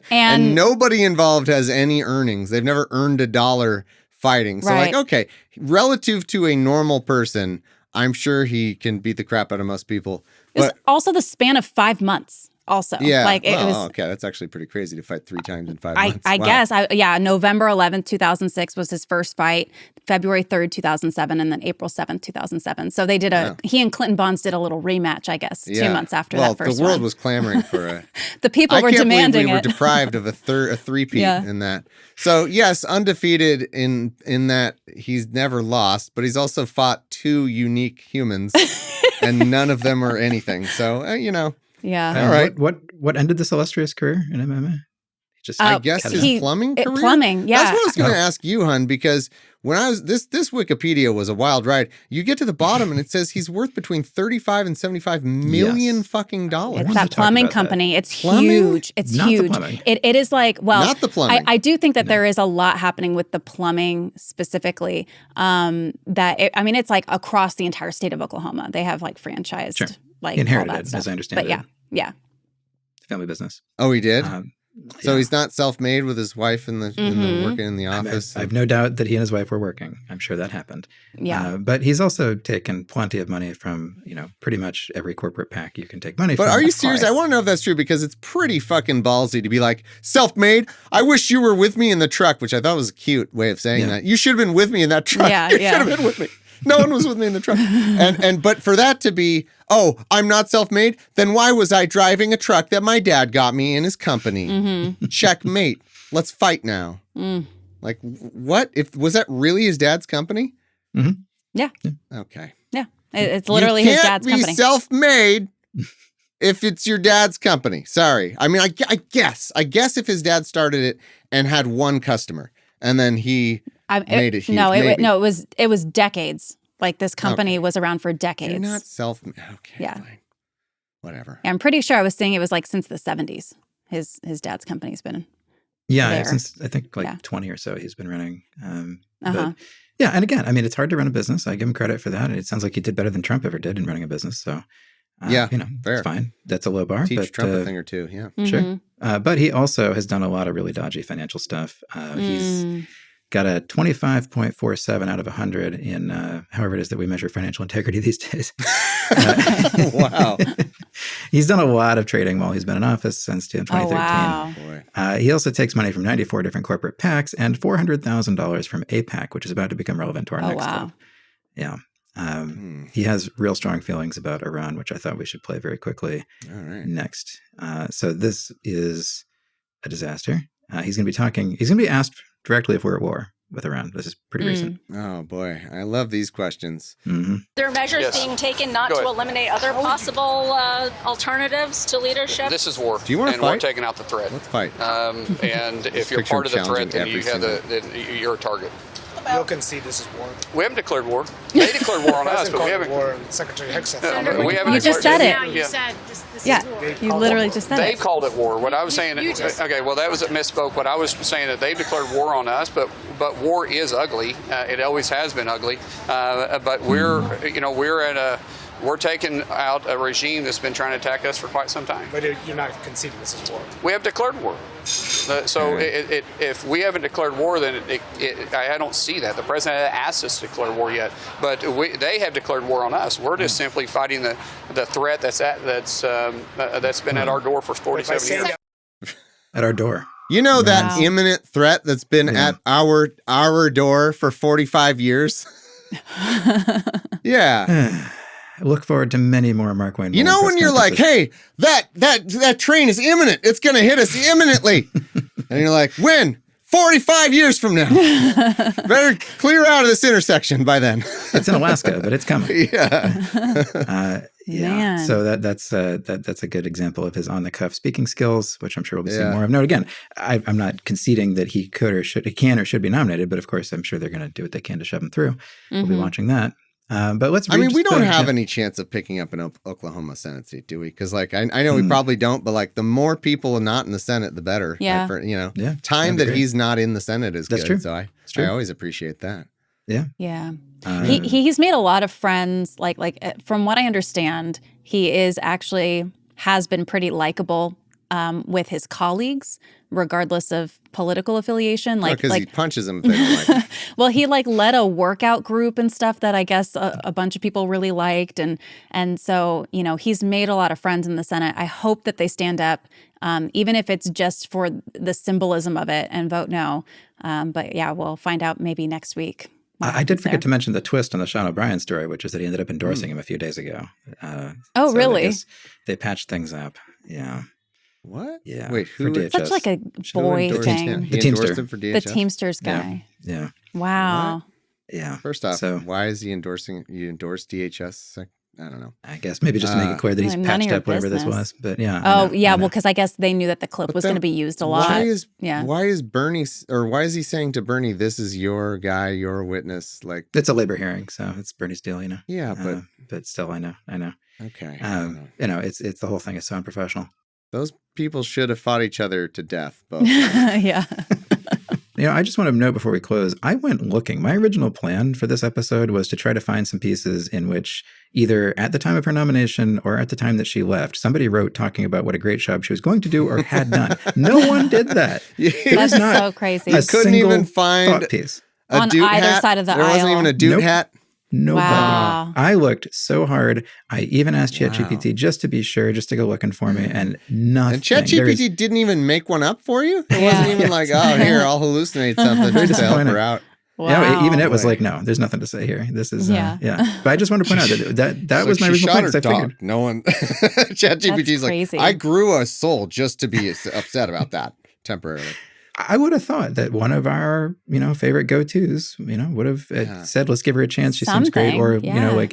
and nobody involved has any earnings. They've never earned $1 fighting. So like, okay, relative to a normal person, I'm sure he can beat the crap out of most people. It's also the span of 5 months also. Yeah. Like it well, was. Okay, that's actually pretty crazy to fight 3 times in 5 months. I Wow. guess. November 11th, 2006 was his first fight. February 3rd, 2007, and then April 7th, 2007. So they did he and Clinton Bonds did a little rematch, I guess, 2 months after that first one. Well, the world was clamoring for a... The people were demanding we were deprived of a three-peat in that. So, yes, undefeated in that he's never lost, but he's also fought 2 unique humans, and none of them are anything. So, Yeah. All right. What ended this illustrious career in MMA? I guess his plumbing career? Plumbing, yeah. That's what I was going to ask you, hun, because when I was this Wikipedia was a wild ride. You get to the bottom and it says he's worth between 35 and 75 million fucking dollars. It's that plumbing company. It's Plumbing? huge. It's Not the huge. plumbing. It is like, well, Not the plumbing. I do think that there is a lot happening with the plumbing specifically. It's like across the entire state of Oklahoma. They have like franchised, like He inherited all that it, stuff. as I understand but it. yeah. Family business. Oh, he did? So yeah. he's not self-made with his wife in the working in the office? I have no doubt that he and his wife were working. I'm sure that happened. Yeah. But he's also taken plenty of money from, pretty much every corporate PAC you can take money from. But are you serious? I want to know if that's true because it's pretty fucking ballsy to be like, self-made? I wish you were with me in the truck, which I thought was a cute way of saying that. You should have been with me in that truck. Yeah, you should have been with me. No one was with me in the truck. But for that to be, I'm not self-made, then why was I driving a truck that my dad got me in his company? Mm-hmm. Checkmate. Let's fight now. Like, what? Was that really his dad's company? Mm-hmm. Yeah. Okay. Yeah. It's literally his dad's company. You can't be self-made if it's your dad's company. Sorry. I mean, I guess if his dad started it and had one customer and then he... made it huge. No, it was decades. Like this company was around for decades. You're not okay. Yeah. Fine. Whatever. Yeah, I'm pretty sure I was saying it was like since the 70s. His dad's company's been there. Since I think 20 or so he's been running. But yeah, and again, I mean, it's hard to run a business. I give him credit for that. And it sounds like he did better than Trump ever did in running a business. So fair. It's fine. That's a low bar. Teach Trump a thing or two. Yeah, sure. But he also has done a lot of really dodgy financial stuff. He's got a 25.47 out of 100 in however it is that we measure financial integrity these days. Wow. He's done a lot of trading while he's been in office since 2013. Oh, wow. He also takes money from 94 different corporate PACs and $400,000 from APAC, which is about to become relevant to our next clip. Yeah. He has real strong feelings about Iran, which I thought we should play very quickly next. So this is a disaster. He's going to be asked directly if we're at war with Iran. This is pretty recent. Oh, boy. I love these questions. Mm-hmm. There are measures being taken not to eliminate other possible alternatives to leadership. This is war. Do you want to fight? We're taking out the threat. Let's fight. And if you're part of the threat, then you're a target. You'll concede this is war. We haven't declared war. They declared war on us, but we haven't. War. Secretary Hicks said You just said it. You said this you literally just said they it. They called it war. What I was saying, that was a misspoke. What I was saying that they declared war on us, but war is ugly. It always has been ugly. But we're taking out a regime that's been trying to attack us for quite some time. But you're not conceding this is war. We have declared war. If we haven't declared war, then I don't see that. The president hasn't asked us to declare war yet, but they have declared war on us. We're just simply fighting the threat that's been at our door for 47 years. At our door. You know that imminent threat that's been at our door for 45 years? Yeah. I look forward to many more Mark Wayne. You know when you're like, hey, that train is imminent. It's going to hit us imminently. And you're like, when? 45 years from now. Better clear out of this intersection by then. It's in Alaska, but it's coming. Yeah. Man. So that's a good example of his on-the-cuff speaking skills, which I'm sure we'll be seeing more of. Note again, I'm not conceding that he can or should be nominated, but of course I'm sure they're going to do what they can to shove him through. We'll be watching that. But let's. We don't have any chance of picking up an Oklahoma Senate seat, do we? Because I know we probably don't, but the more people not in the Senate, the better. Yeah. Time that he's not in the Senate is That's good. True. So I always appreciate that. Yeah. Yeah. He's made a lot of friends. Like from what I understand, he has been pretty likable with his colleagues, regardless of political affiliation. Like, because he punches them if they don't like him. Well, he like led a workout group and stuff that I guess a bunch of people really liked, and so he's made a lot of friends in the Senate. I hope that they stand up, even if it's just for the symbolism of it, and vote no. But yeah, we'll find out maybe next week. I did forget to mention the twist on the Sean O'Brien story, which is that he ended up endorsing him a few days ago. Oh, really? I guess they patched things up. Yeah. What? Yeah. Wait, who? It's such like a boy thing. The Teamster. Him for DHS? The Teamsters guy. Yeah. Wow. What? Yeah. First off, why is he endorsing? You endorse DHS? I don't know. I guess maybe just to make it clear that he's patched up whatever this was. But yeah. Oh, yeah. Well, because I guess they knew that the clip was going to be used a lot. Why is Bernie, or why is he saying to Bernie, "This is your guy, your witness"? Like, it's a labor hearing, so it's Bernie's deal, Yeah, but still, I know. Okay. It's the whole thing is so unprofessional. Those people should have fought each other to death, both. Yeah. I just want to note before we close, I went looking. My original plan for this episode was to try to find some pieces in which either at the time of her nomination or at the time that she left, somebody wrote talking about what a great job she was going to do or had done. No one did that. That's so crazy. You couldn't even find piece. On either side of the aisle. There wasn't even a dude hat. Nobody. Wow. I looked so hard. I even asked ChatGPT just to be sure, just to go looking for me, and nothing. And ChatGPT didn't even make one up for you? It wasn't even like, oh, here, I'll hallucinate something just to help her out. Wow. Even it was like, no, there's nothing to say here. This is, But I just want to point out that was my original plan. I figured. No one, ChatGPT's like, I grew a soul just to be upset about that temporarily. I would have thought that one of our, favorite go-tos, would have said, let's give her a chance. She seems great. Or,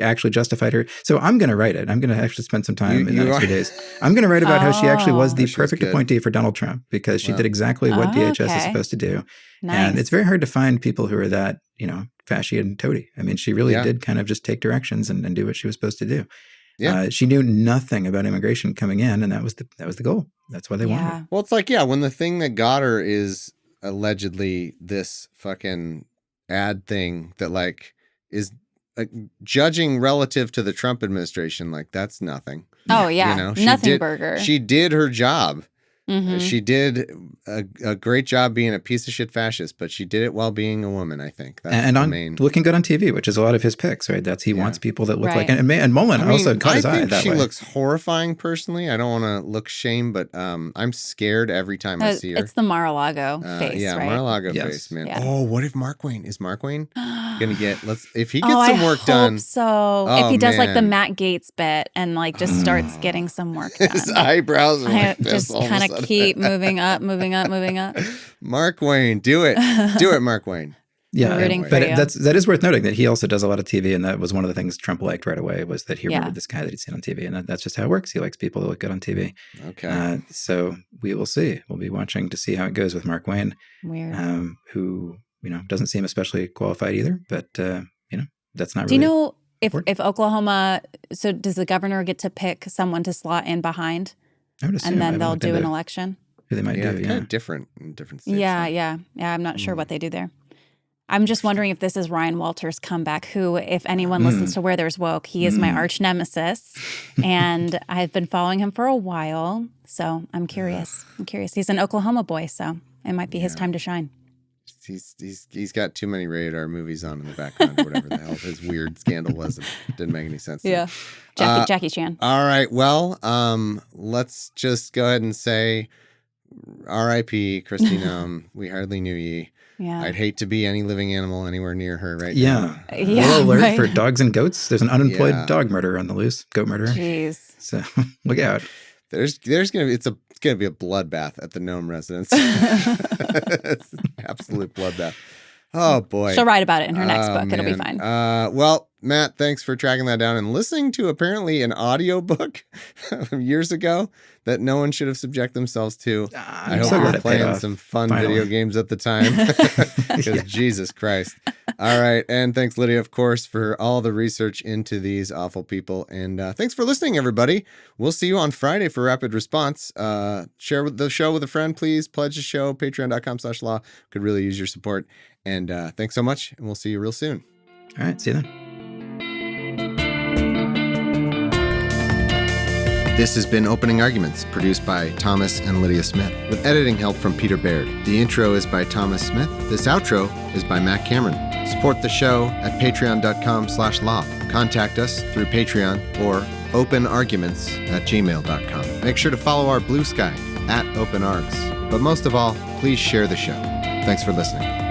actually justified her. So I'm going to write it. I'm going to actually spend some time in the next few days. I'm going to write about how she actually was the perfect appointee for Donald Trump because she did exactly what DHS is supposed to do. Nice. And it's very hard to find people who are that, fashy and toady. I mean, she really did kind of just take directions and do what she was supposed to do. Yeah. She knew nothing about immigration coming in, and that was the goal. That's why they wanted her. Well, it's like, when the thing that got her is allegedly this fucking ad thing that like is judging relative to the Trump administration, like that's nothing. Oh yeah, nothing burger. She did her job. Mm-hmm. She did a great job being a piece of shit fascist, but she did it while being a woman, I think. That's and looking good on TV, which is a lot of his picks, right? He wants people that look like, and Mullin also caught his eye that way. She looks horrifying personally. I don't want to look shame, but I'm scared every time I see her. It's the Mar-a-Lago face, right? Mar-a-Lago face, man. Yeah. Oh, what if Mark Wayne gonna get, if he gets some work done. So if he does like the Matt Gaetz bit and like just starts getting some work done. His eyebrows are like just kind of keep moving up. Mark Wayne, do it, Mark Wayne. Yeah, but that is worth noting that he also does a lot of TV, and that was one of the things Trump liked right away was that he remembered this guy that he'd seen on TV, and that's just how it works. He likes people that look good on TV. Okay, so we will see. We'll be watching to see how it goes with Mark Wayne, Weird. Who doesn't seem especially qualified either, but that's not. Do you know if Oklahoma? So does the governor get to pick someone to slot in behind? I would assume, and then they'll do an election. Who they might do? Kind of different in different states. Yeah. I'm not sure what they do there. I'm just wondering if this is Ryan Walters' comeback, who, if anyone listens to Where There's Woke, he is my arch nemesis. And I've been following him for a while. So I'm curious. He's an Oklahoma boy, so it might be his time to shine. He's got too many radar movies on in the background, or whatever the hell his weird scandal was. It didn't make any sense. Yeah. Jackie Chan. All right. Well, let's just go ahead and say R.I.P. Kristi Noem. We hardly knew ye. Yeah. I'd hate to be any living animal anywhere near her right now. Yeah. Little alert for dogs and goats. There's an unemployed dog murderer on the loose, goat murderer. Jeez. So look out. There's gonna be a bloodbath at the Noem residence. It's an absolute bloodbath. Oh boy. She'll write about it in her next book. It'll be fine. Well, Matt, thanks for tracking that down and listening to apparently an audiobook years ago that no one should have subjected themselves to. I hope you were playing some fun video games at the time. Because Jesus Christ. All right. And thanks, Lydia, of course, for all the research into these awful people. And thanks for listening, everybody. We'll see you on Friday for Rapid Response. Share the show with a friend, please. Pledge the show, patreon.com/law. Could really use your support. And thanks so much. And we'll see you real soon. All right. See you then. This has been Opening Arguments, produced by Thomas and Lydia Smith, with editing help from Peter Baird. The intro is by Thomas Smith. This outro is by Matt Cameron. Support the show at patreon.com/lob. Contact us through Patreon or openarguments@gmail.com. Make sure to follow our Blue Sky @OpenArgs. But most of all, please share the show. Thanks for listening.